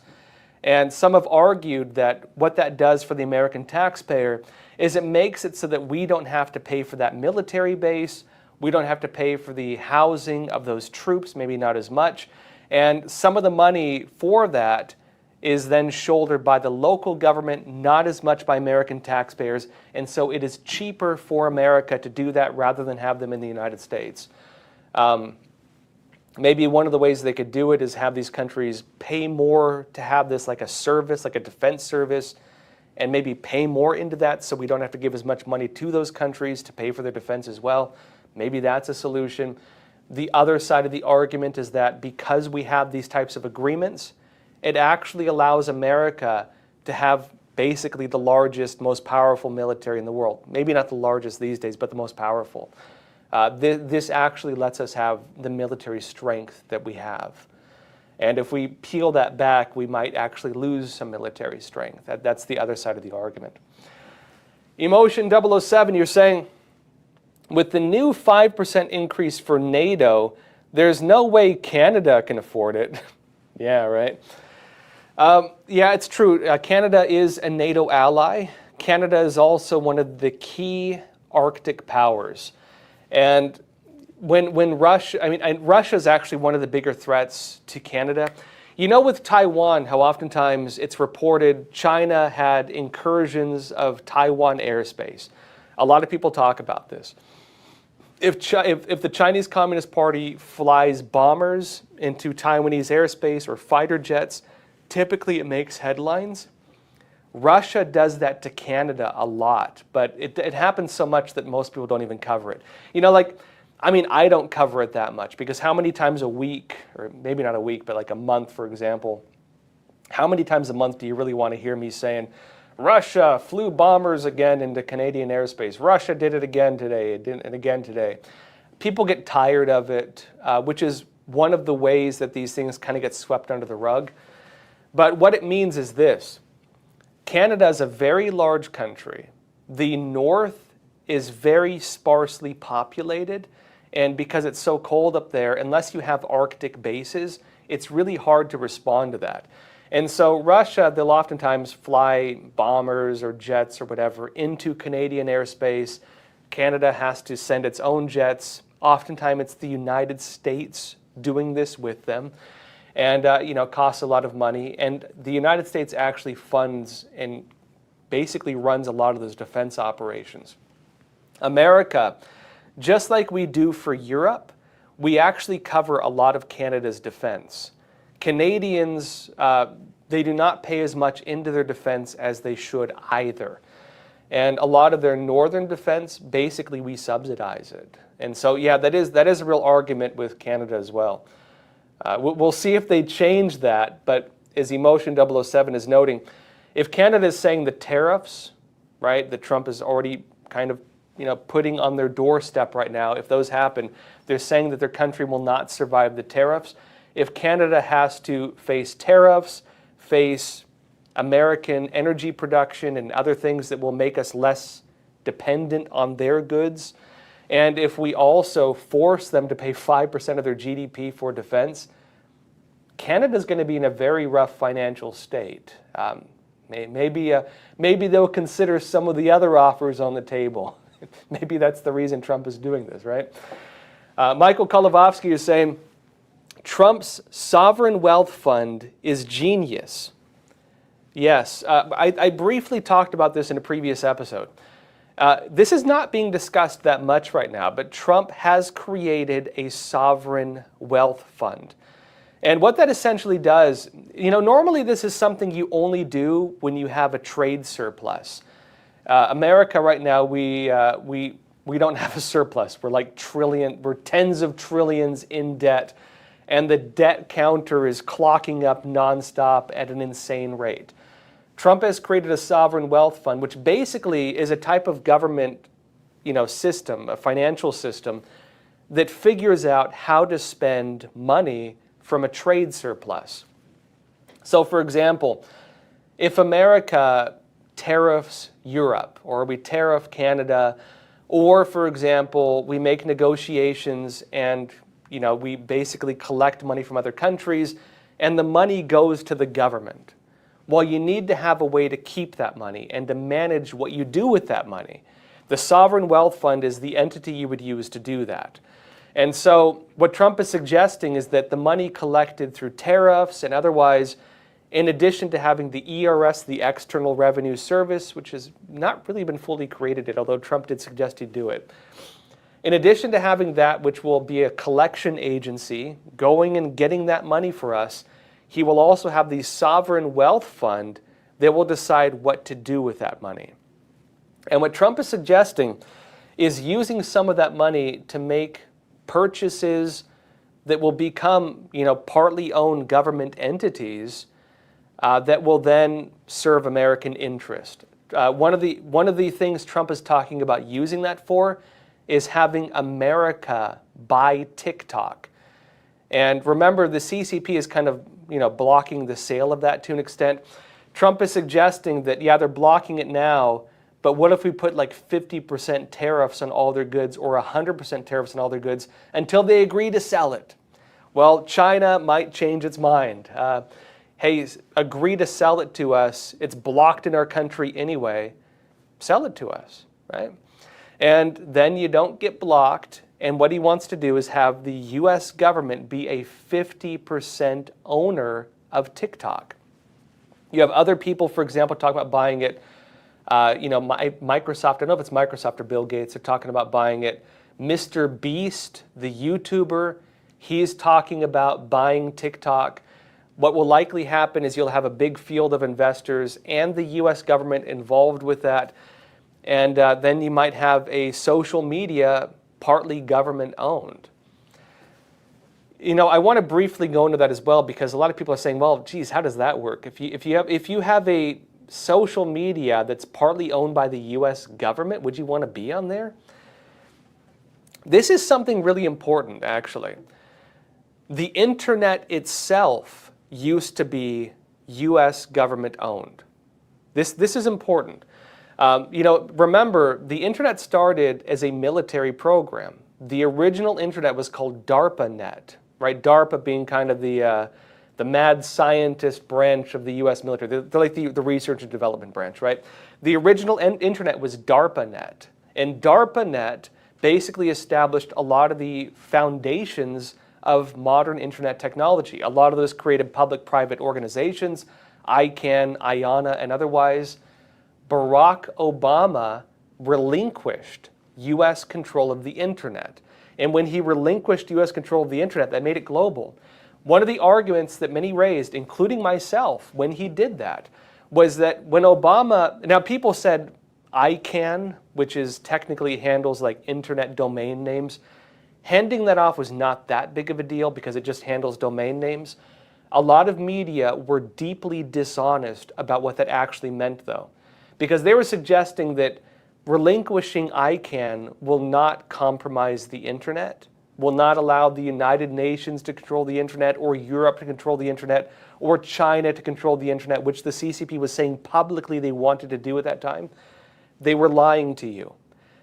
And some have argued that what that does for the American taxpayer is it makes it so that we don't have to pay for that military base, we don't have to pay for the housing of those troops, maybe not as much, and some of the money for that is then shouldered by the local government, not as much by American taxpayers, and so it is cheaper for America to do that rather than have them in the United States. Maybe one of the ways they could do it is have these countries pay more to have this like a service, like a defense service, and maybe pay more into that so we don't have to give as much money to those countries to pay for their defense as well. Maybe that's a solution. The other side of the argument is that because we have these types of agreements, it actually allows America to have basically the largest, most powerful military in the world. Maybe not the largest these days, but the most powerful. This actually lets us have the military strength that we have. And if we peel that back, we might actually lose some military strength. That's the other side of the argument. Emotion 007, you're saying, with the new 5% increase for NATO, there's no way Canada can afford it. Yeah, right. Yeah, it's true. Canada is a NATO ally. Canada is also one of the key Arctic powers. And when Russia, Russia is actually one of the bigger threats to Canada. You know, with Taiwan, how oftentimes it's reported China had incursions of Taiwan airspace. A lot of people talk about this. If the Chinese Communist Party flies bombers into Taiwanese airspace or fighter jets, typically it makes headlines. Russia does that to Canada a lot, but it happens so much that most people don't even cover it. You know, I don't cover it that much, because how many times a week, or maybe not a week, but like a month, for example, how many times a month do you really want to hear me saying, Russia flew bombers again into Canadian airspace. Russia did it again today, and again today. People get tired of it, which is one of the ways that these things kind of get swept under the rug. But what it means is this. Canada is a very large country. The north is very sparsely populated, and because it's so cold up there, unless you have Arctic bases, it's really hard to respond to that. And so Russia, they'll oftentimes fly bombers or jets or whatever into Canadian airspace. Canada has to send its own jets. Oftentimes it's the United States doing this with them. And costs a lot of money. And the United States actually funds and basically runs a lot of those defense operations. America, just like we do for Europe, we actually cover a lot of Canada's defense. Canadians, they do not pay as much into their defense as they should either. And a lot of their northern defense, basically we subsidize it. And so, yeah, that is a real argument with Canada as well. We'll see if they change that, but as Emotion 007 is noting, if Canada is saying the tariffs, right, that Trump is already kind of putting on their doorstep right now, if those happen, they're saying that their country will not survive the tariffs. If Canada has to face tariffs, face American energy production and other things that will make us less dependent on their goods, and if we also force them to pay 5% of their GDP for defense, Canada's going to be in a very rough financial state. Maybe they'll consider some of the other offers on the table. Maybe that's the reason Trump is doing this, right? Michael Kolovofsky is saying, Trump's sovereign wealth fund is genius. Yes, I briefly talked about this in a previous episode. This is not being discussed that much right now, but Trump has created a sovereign wealth fund. And what that essentially does, normally this is something you only do when you have a trade surplus. America right now, we don't have a surplus. We're tens of trillions in debt, and the debt counter is clocking up nonstop at an insane rate. Trump has created a sovereign wealth fund, which basically is a type of government, system, a financial system that figures out how to spend money from a trade surplus. So, for example, if America tariffs Europe, or we tariff Canada, or, for example, we make negotiations and we basically collect money from other countries, and the money goes to the government. Well, you need to have a way to keep that money and to manage what you do with that money. The sovereign wealth fund is the entity you would use to do that. And so what Trump is suggesting is that the money collected through tariffs and otherwise, in addition to having the ERS, the External Revenue Service, which has not really been fully created yet, although Trump did suggest he'd do it. In addition to having that, which will be a collection agency, going and getting that money for us, he will also have the sovereign wealth fund that will decide what to do with that money. And what Trump is suggesting is using some of that money to make purchases that will become, partly owned government entities that will then serve American interest. One of the things Trump is talking about using that for is having America buy TikTok. And remember, the CCP is kind of, blocking the sale of that to an extent. Trump is suggesting that, yeah, they're blocking it now, but what if we put like 50% tariffs on all their goods or 100% tariffs on all their goods until they agree to sell it? Well, China might change its mind. Hey, agree to sell it to us. It's blocked in our country anyway. Sell it to us, right? And then you don't get blocked. And what he wants to do is have the U.S. government be a 50% owner of TikTok. You have other people, for example, talking about buying it. Microsoft, I don't know if it's Microsoft or Bill Gates, are talking about buying it. Mr. Beast, the YouTuber, he's talking about buying TikTok. What will likely happen is you'll have a big field of investors and the U.S. government involved with that. And then you might have a social media partly government owned. I want to briefly go into that as well, because a lot of people are saying, well, geez, how does that work? If you have a social media that's partly owned by the U.S. government, would you want to be on there? This is something really important, actually. The internet itself used to be U.S. government owned. This is important. Remember, the internet started as a military program. The original internet was called DARPANet, right? DARPA being kind of the mad scientist branch of the U.S. military. They're like the research and development branch, right? The original internet was DARPANet. And DARPANet basically established a lot of the foundations of modern internet technology. A lot of those created public-private organizations, ICANN, IANA, and otherwise. Barack Obama relinquished U.S. control of the internet. And when he relinquished U.S. control of the internet, that made it global. One of the arguments that many raised, including myself, when he did that, was that when Obama, now people said ICANN, which is technically handles like internet domain names, handing that off was not that big of a deal because it just handles domain names. A lot of media were deeply dishonest about what that actually meant, though, because they were suggesting that relinquishing ICANN will not compromise the internet, will not allow the United Nations to control the internet, or Europe to control the internet, or China to control the internet, which the CCP was saying publicly they wanted to do at that time. They were lying to you.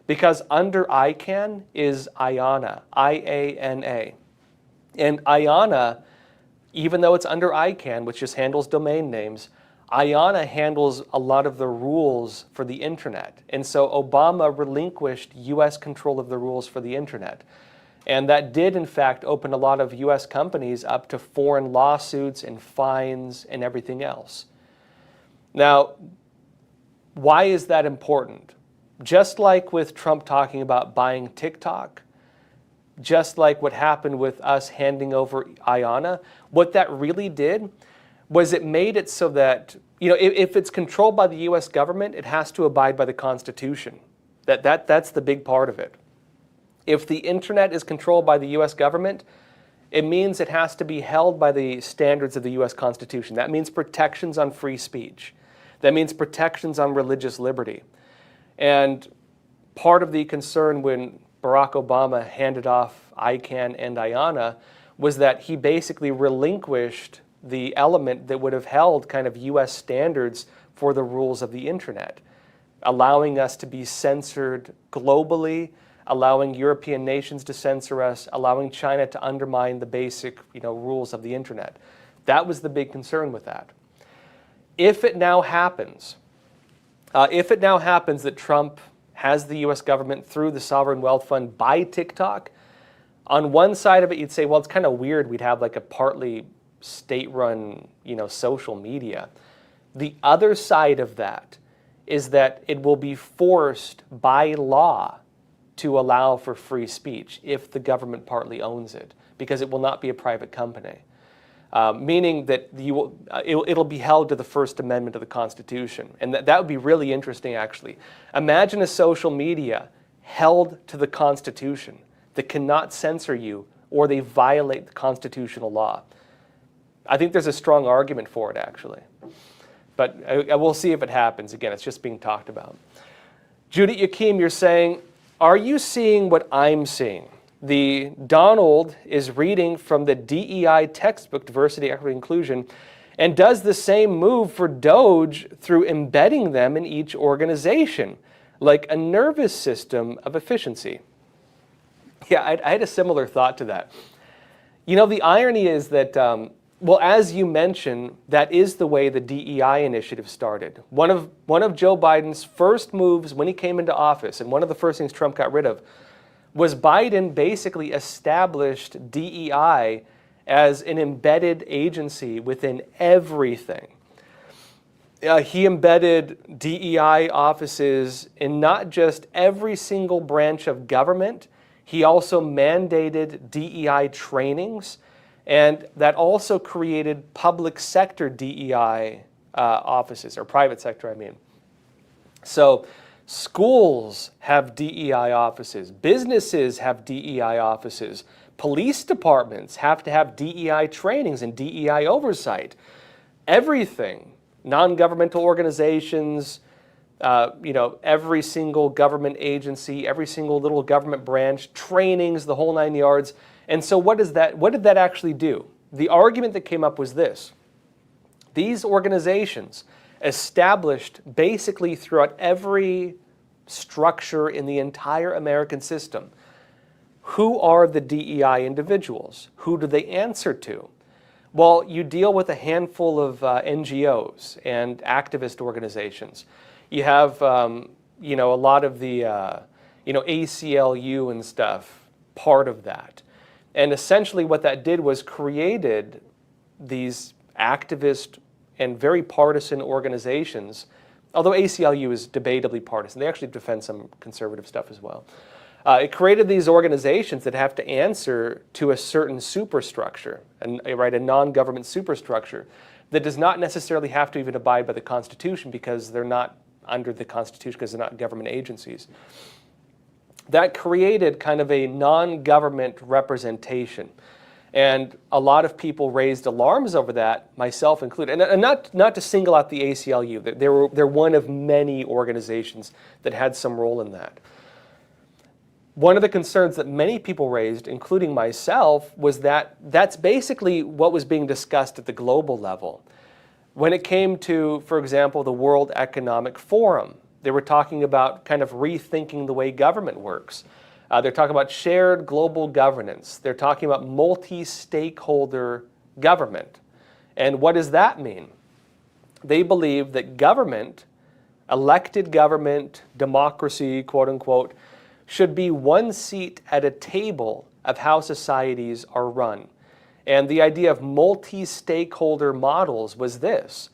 Because under ICANN is IANA, I-A-N-A. And IANA, even though it's under ICANN, which just handles domain names, IANA handles a lot of the rules for the internet. And so Obama relinquished U.S. control of the rules for the internet. And that did, in fact, open a lot of U.S. companies up to foreign lawsuits and fines and everything else. Now, why is that important? Just like with Trump talking about buying TikTok, just like what happened with us handing over IANA, what that really did was it made it so that, if it's controlled by the U.S. government, it has to abide by the Constitution. That's the big part of it. If the internet is controlled by the U.S. government, it means it has to be held by the standards of the U.S. Constitution. That means protections on free speech. That means protections on religious liberty. And part of the concern when Barack Obama handed off ICANN and IANA was that he basically relinquished the element that would have held kind of U.S. standards for the rules of the internet, allowing us to be censored globally, allowing European nations to censor us, allowing China to undermine the basic rules of the internet. That was the big concern with that. If it now happens that Trump has the U.S. government through the Sovereign Wealth Fund buy TikTok, on one side of it you'd say, well, it's kind of weird we'd have like a partly state-run, social media. The other side of that is that it will be forced by law to allow for free speech if the government partly owns it, because it will not be a private company. Meaning that it'll be held to the First Amendment of the Constitution. And that would be really interesting, actually. Imagine a social media held to the Constitution that cannot censor you or they violate the constitutional law. I think there's a strong argument for it, actually. But I will see if it happens. Again, it's just being talked about. Judith Yakim, you're saying, are you seeing what I'm seeing? The Donald is reading from the DEI textbook, Diversity, Equity, Inclusion, and does the same move for DOGE through embedding them in each organization, like a nervous system of efficiency. Yeah, I had a similar thought to that. You know, the irony is that, well, as you mentioned, that is the way the DEI initiative started. One of Joe Biden's first moves when he came into office, and one of the first things Trump got rid of, was Biden basically established DEI as an embedded agency within everything. He embedded DEI offices in not just every single branch of government, he also mandated DEI trainings, and that also created public sector DEI offices, or private sector, I mean. So schools have DEI offices, businesses have DEI offices, police departments have to have DEI trainings and DEI oversight. Everything, non-governmental organizations, every single government agency, every single little government branch, trainings, the whole 9 yards. And so what did that actually do? The argument that came up was this. These organizations established basically throughout every structure in the entire American system, who are the DEI individuals? Who do they answer to? Well, you deal with a handful of NGOs and activist organizations. You have, a lot of the, ACLU and stuff, part of that. And essentially what that did was created these activist and very partisan organizations, although ACLU is debatably partisan. They actually defend some conservative stuff as well. It created these organizations that have to answer to a certain superstructure, a non-government superstructure that does not necessarily have to even abide by the Constitution because they're not under the Constitution because they're not government agencies. That created kind of a non-government representation. And a lot of people raised alarms over that, myself included. And not to single out the ACLU. They're one of many organizations that had some role in that. One of the concerns that many people raised, including myself, was that that's basically what was being discussed at the global level. When it came to, for example, the World Economic Forum, they were talking about kind of rethinking the way government works. They're talking about shared global governance. They're talking about multi-stakeholder government. And what does that mean? They believe that government, elected government, democracy, quote unquote, should be one seat at a table of how societies are run. And the idea of multi-stakeholder models was this.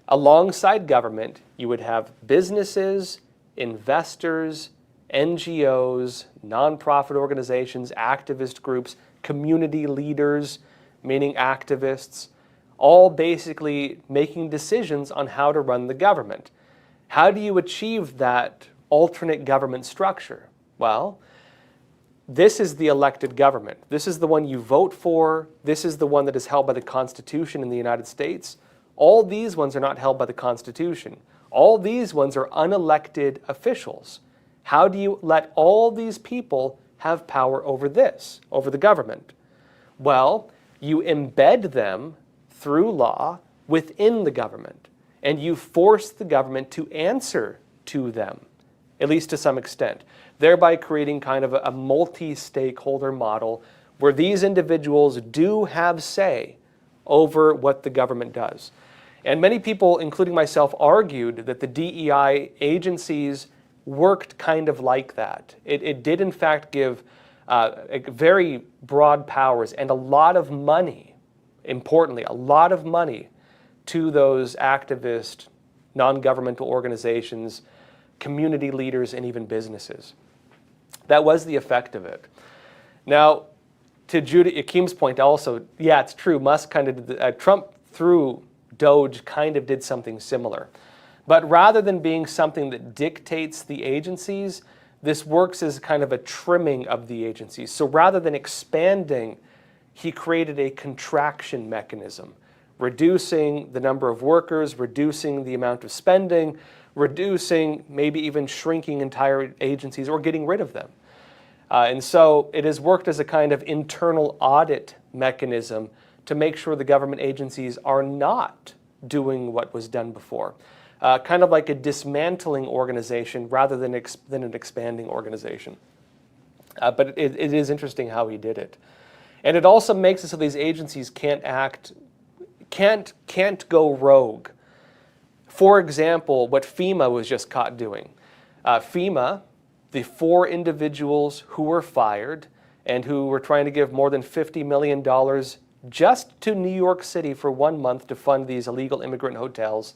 Alongside government, you would have businesses, investors, NGOs, nonprofit organizations, activist groups, community leaders, meaning activists, all basically making decisions on how to run the government. How do you achieve that alternate government structure? Well, this is the elected government. This is the one you vote for. This is the one that is held by the Constitution in the United States. All these ones are not held by the Constitution. All these ones are unelected officials. How do you let all these people have power over this, over the government? Well, you embed them through law within the government, and you force the government to answer to them, at least to some extent, thereby creating kind of a multi-stakeholder model where these individuals do have say over what the government does. And many people, including myself, argued that the DEI agencies worked kind of like that. It did, in fact, give very broad powers and a lot of money, importantly, a lot of money to those activist, non-governmental organizations, community leaders, and even businesses. That was the effect of it. Now, to Judah Akim's point also, yeah, it's true, Musk kind of did, Trump through DOGE kind of did something similar. But rather than being something that dictates the agencies, this works as kind of a trimming of the agencies. So rather than expanding, he created a contraction mechanism, reducing the number of workers, reducing the amount of spending, reducing, maybe even shrinking entire agencies or getting rid of them. And so it has worked as a kind of internal audit mechanism to make sure the government agencies are not doing what was done before. Kind of like a dismantling organization rather than an expanding organization. But it is interesting how he did it. And it also makes it so these agencies can't go rogue. For example, what FEMA was just caught doing. FEMA, the 4 individuals who were fired and who were trying to give more than $50 million just to New York City for 1 month to fund these illegal immigrant hotels,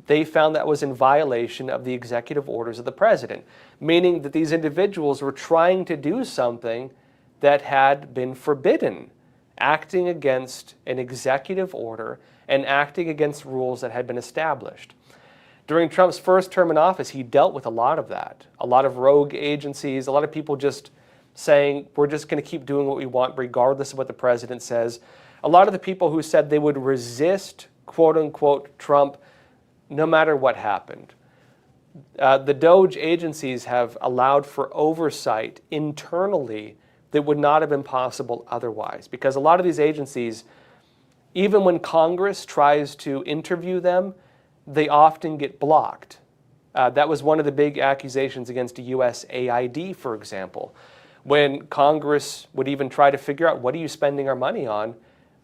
they found that was in violation of the executive orders of the president, meaning that these individuals were trying to do something that had been forbidden, acting against an executive order and acting against rules that had been established. During Trump's first term in office, he dealt with a lot of that. A lot of rogue agencies, a lot of people just saying, we're just going to keep doing what we want regardless of what the president says. A lot of the people who said they would resist, quote unquote, Trump, no matter what happened. The DOGE agencies have allowed for oversight internally that would not have been possible otherwise. Because a lot of these agencies, even when Congress tries to interview them, they often get blocked. That was one of the big accusations against USAID, for example. When Congress would even try to figure out, what are you spending our money on?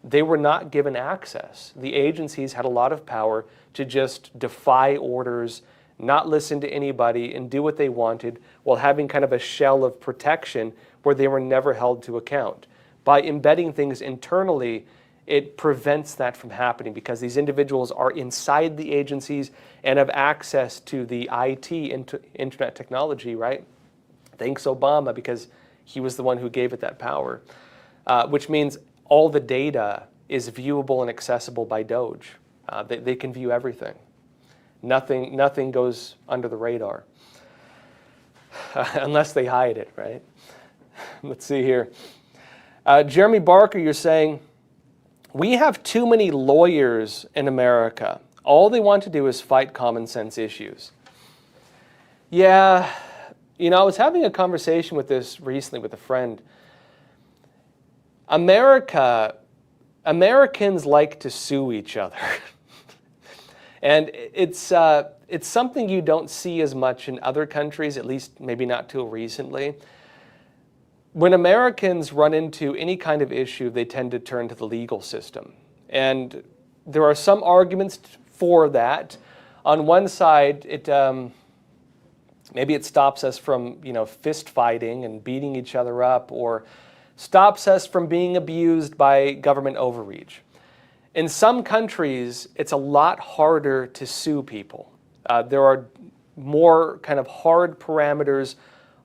They were not given access. The agencies had a lot of power to just defy orders, not listen to anybody, and do what they wanted while having kind of a shell of protection where they were never held to account. By embedding things internally, it prevents that from happening because these individuals are inside the agencies and have access to the IT, internet technology, right? Thanks Obama, because he was the one who gave it that power, which means all the data is viewable and accessible by DOGE. They can view everything. Nothing goes under the radar, unless they hide it, right? Let's see here. Jeremy Barker, you're saying, we have too many lawyers in America. All they want to do is fight common sense issues. Yeah, I was having a conversation with this recently with a friend. Americans like to sue each other. And it's something you don't see as much in other countries, at least maybe not till recently. When Americans run into any kind of issue, they tend to turn to the legal system. And there are some arguments for that. On one side, maybe it stops us from, fist fighting and beating each other up, or stops us from being abused by government overreach. In some countries, it's a lot harder to sue people. There are more kind of hard parameters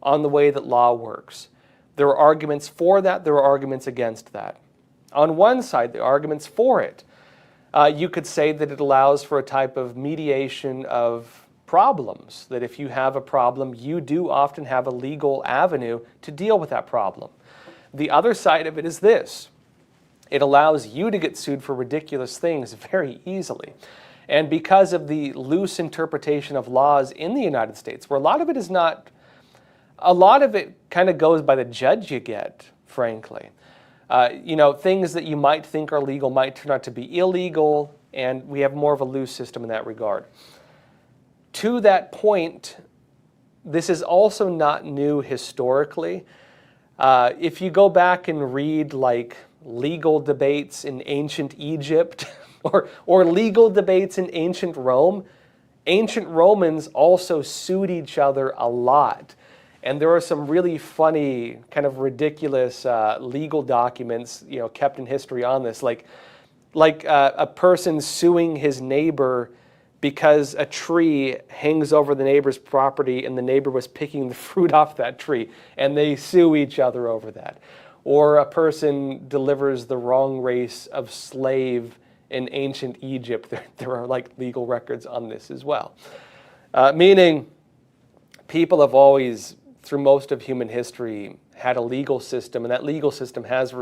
on the way that law works. There are arguments for that, there are arguments against that. On one side, the arguments for it. You could say that it allows for a type of mediation of problems, that if you have a problem, you do often have a legal avenue to deal with that problem. The other side of it is this. It allows you to get sued for ridiculous things very easily. And because of the loose interpretation of laws in the United States, where a lot of it kind of goes by the judge you get, frankly. Things that you might think are legal might turn out to be illegal, and we have more of a loose system in that regard. To that point, this is also not new historically. If you go back and read legal debates in ancient Egypt or legal debates in ancient Rome, ancient Romans also sued each other a lot. And there are some really funny, kind of ridiculous legal documents, kept in history on this, like a person suing his neighbor because a tree hangs over the neighbor's property and the neighbor was picking the fruit off that tree, and they sue each other over that. Or a person delivers the wrong race of slave in ancient Egypt. There are legal records on this as well. Meaning people have always, through most of human history, had a legal system, and that legal system has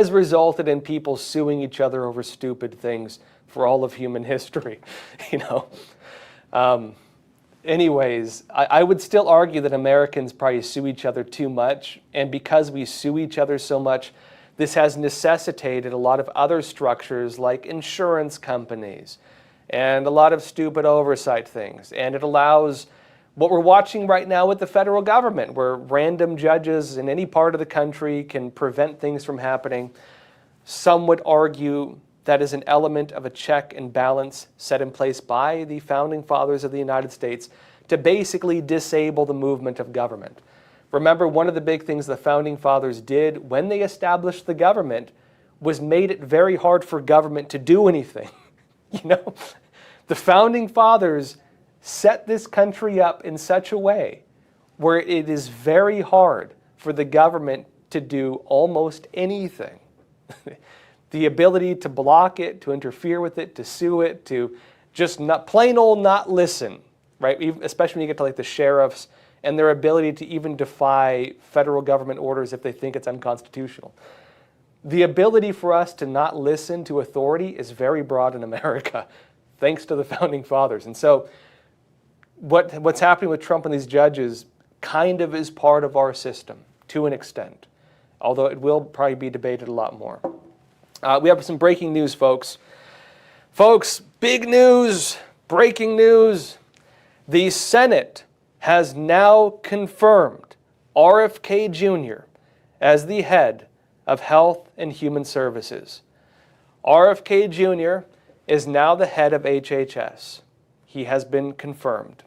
resulted in people suing each other over stupid things for all of human history. anyways, I would still argue that Americans probably sue each other too much. And because we sue each other so much, this has necessitated a lot of other structures like insurance companies and a lot of stupid oversight things. And it allows what we're watching right now with the federal government, where random judges in any part of the country can prevent things from happening. Some would argue that is an element of a check and balance set in place by the founding fathers of the United States to basically disable the movement of government. Remember, one of the big things the founding fathers did when they established the government was made it very hard for government to do anything. The founding fathers set this country up in such a way where it is very hard for the government to do almost anything. The ability to block it, to interfere with it, to sue it, to just not plain old not listen, right? Especially when you get to like the sheriffs and their ability to even defy federal government orders if they think it's unconstitutional. The ability for us to not listen to authority is very broad in America, thanks to the founding fathers. And so what's happening with Trump and these judges kind of is part of our system to an extent, although it will probably be debated a lot more. We have some breaking news, folks. Folks, big news, breaking news. The Senate has now confirmed RFK Jr. as the head of Health and Human Services. RFK Jr. is now the head of HHS. He has been confirmed.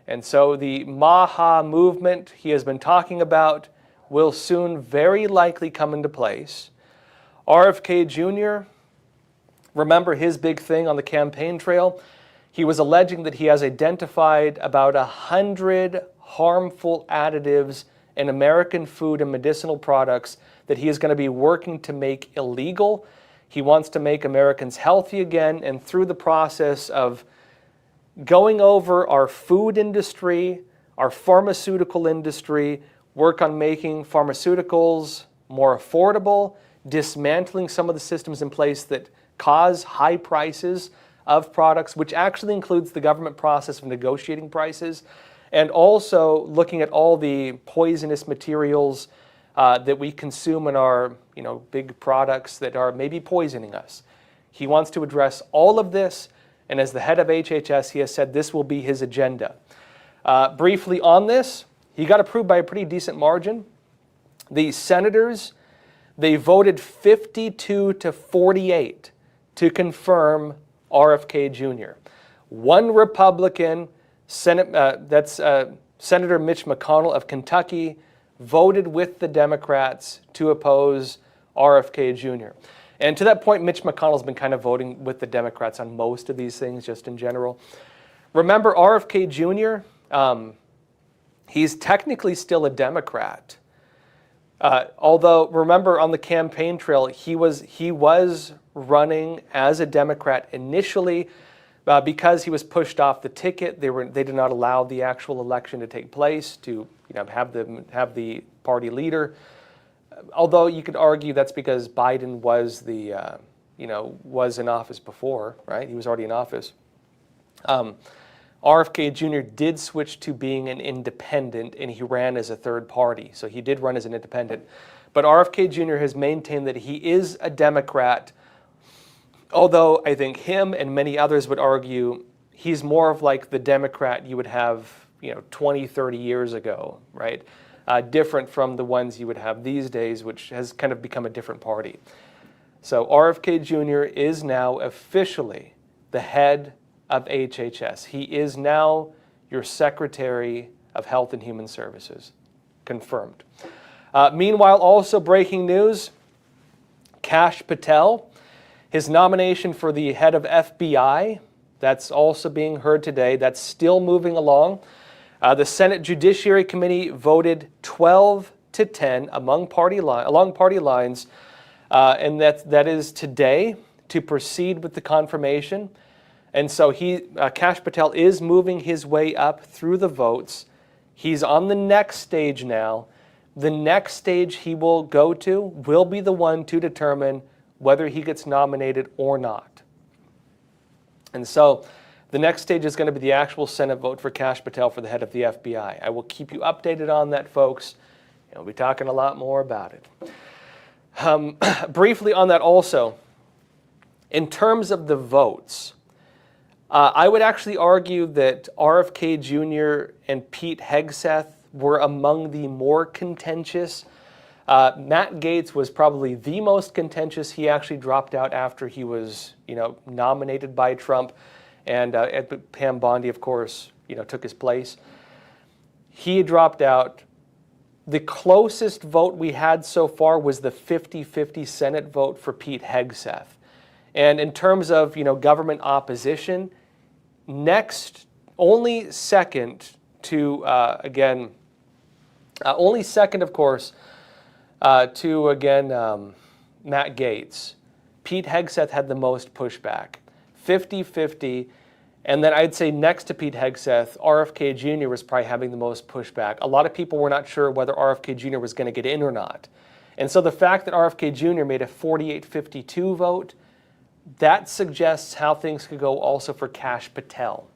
And so the Maha movement he has been talking about will soon very likely come into place. RFK Jr., remember his big thing on the campaign trail? He was alleging that he has identified about 100 harmful additives in American food and medicinal products that he is going to be working to make illegal. He wants to make Americans healthy again, and through the process of going over our food industry, our pharmaceutical industry, work on making pharmaceuticals more affordable, dismantling some of the systems in place that cause high prices of products, which actually includes the government process of negotiating prices, and also looking at all the poisonous materials that we consume in our big products that are maybe poisoning us. He wants to address all of this, and as the head of HHS, he has said this will be his agenda. Briefly on this, he got approved by a pretty decent margin. The senators, they voted 52 to 48 to confirm RFK Jr. One Republican, Senator Mitch McConnell of Kentucky, voted with the Democrats to oppose RFK Jr. And to that point, Mitch McConnell's been kind of voting with the Democrats on most of these things, just in general. Remember, RFK Jr., he's technically still a Democrat. Although, remember, on the campaign trail, he was running as a Democrat initially. Because he was pushed off the ticket, they did not allow the actual election to take place to have the party leader. Although you could argue that's because Biden was was in office before, right? He was already in office. RFK Jr. did switch to being an independent, and he ran as a third party. So he did run as an independent. But RFK Jr. has maintained that he is a Democrat, although I think him and many others would argue he's more of like the Democrat you would have 20, 30 years ago, right? Different from the ones you would have these days, which has kind of become a different party. So RFK Jr. is now officially the head of HHS. He is now your Secretary of Health and Human Services. Confirmed. Meanwhile, also breaking news, Kash Patel, his nomination for the head of FBI, that's also being heard today. That's still moving along. The Senate Judiciary Committee voted 12 to 10 along party lines, and that is today to proceed with the confirmation. And so Kash Patel is moving his way up through the votes. He's on the next stage now. The next stage he will go to will be the one to determine whether he gets nominated or not. And so The next stage is going to be the actual Senate vote for Kash Patel for the head of the FBI. I will keep you updated on that, folks. We'll be talking a lot more about it. Briefly on that also, in terms of the votes, I would actually argue that RFK Jr. and Pete Hegseth were among the more contentious. Matt Gaetz was probably the most contentious. He actually dropped out after he was, nominated by Trump, and Pam Bondi, of course, took his place. He dropped out. The closest vote we had so far was the 50-50 Senate vote for Pete Hegseth. And in terms of, government opposition, only second, of course, to Matt Gaetz. Pete Hegseth had the most pushback, 50-50. And then I'd say next to Pete Hegseth, RFK Jr. was probably having the most pushback. A lot of people were not sure whether RFK Jr. was going to get in or not. And so the fact that RFK Jr. made a 48-52 vote, that suggests how things could go also for Kash Patel.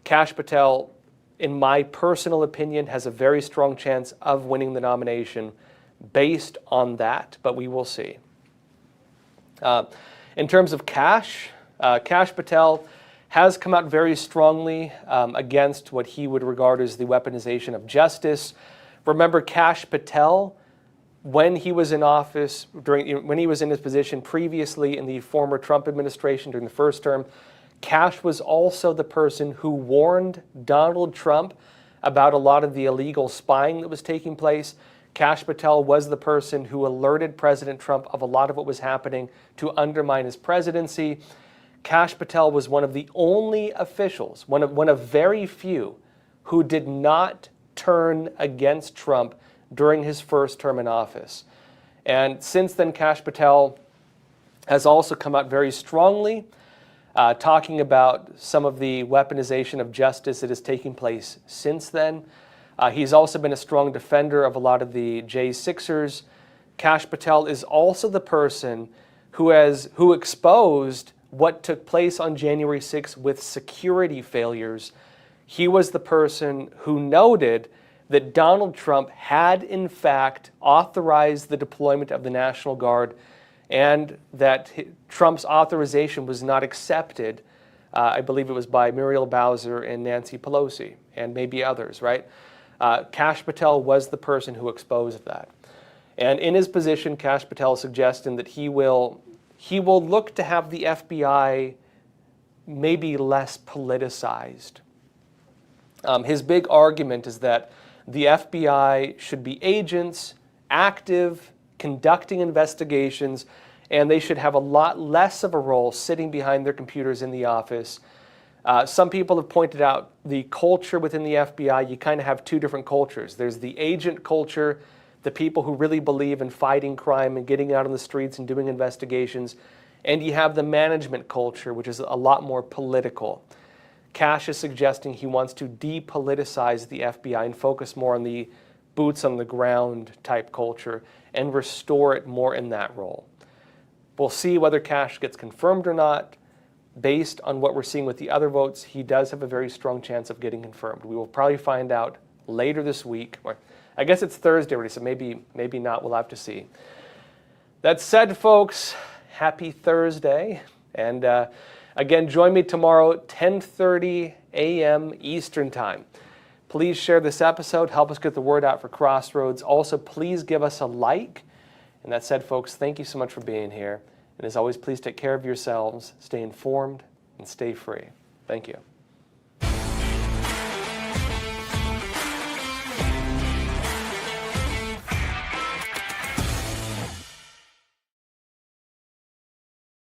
Kash Patel, in my personal opinion, has a very strong chance of winning the nomination based on that, but we will see. In terms of Kash Patel has come out very strongly against what he would regard as the weaponization of justice. Remember, Kash Patel, when he was in office, when he was in his position previously in the former Trump administration during the first term, Kash was also the person who warned Donald Trump about a lot of the illegal spying that was taking place. Kash Patel was the person who alerted President Trump of a lot of what was happening to undermine his presidency. Kash Patel was one of the only officials, one of very few, who did not turn against Trump during his first term in office. And since then, Kash Patel has also come out very strongly, talking about some of the weaponization of justice that is taking place since then. He's also been a strong defender of a lot of the J6ers. Kash Patel is also the person who exposed what took place on January 6th with security failures. He was the person who noted that Donald Trump had, in fact, authorized the deployment of the National Guard and that Trump's authorization was not accepted. I believe it was by Muriel Bowser and Nancy Pelosi and maybe others, right? Kash Patel was the person who exposed that. And in his position, Kash Patel is suggesting that he will look to have the FBI maybe less politicized. His big argument is that the FBI should be agents, active, conducting investigations, and they should have a lot less of a role sitting behind their computers in the office. Some people have pointed out the culture within the FBI, you kind of have two different cultures. There's the agent culture, the people who really believe in fighting crime and getting out on the streets and doing investigations. And you have the management culture, which is a lot more political. Kash is suggesting he wants to depoliticize the FBI and focus more on the boots on the ground type culture and restore it more in that role. We'll see whether Kash gets confirmed or not. Based on what we're seeing with the other votes, he does have a very strong chance of getting confirmed. We will probably find out later this week. Or I guess it's Thursday already, so maybe not. We'll have to see. That said, folks, happy Thursday. And again, join me tomorrow at 10:30 a.m. Eastern Time. Please share this episode. Help us get the word out for Crossroads. Also, please give us a like. And that said, folks, thank you so much for being here. And as always, please take care of yourselves, stay informed, and stay free. Thank you.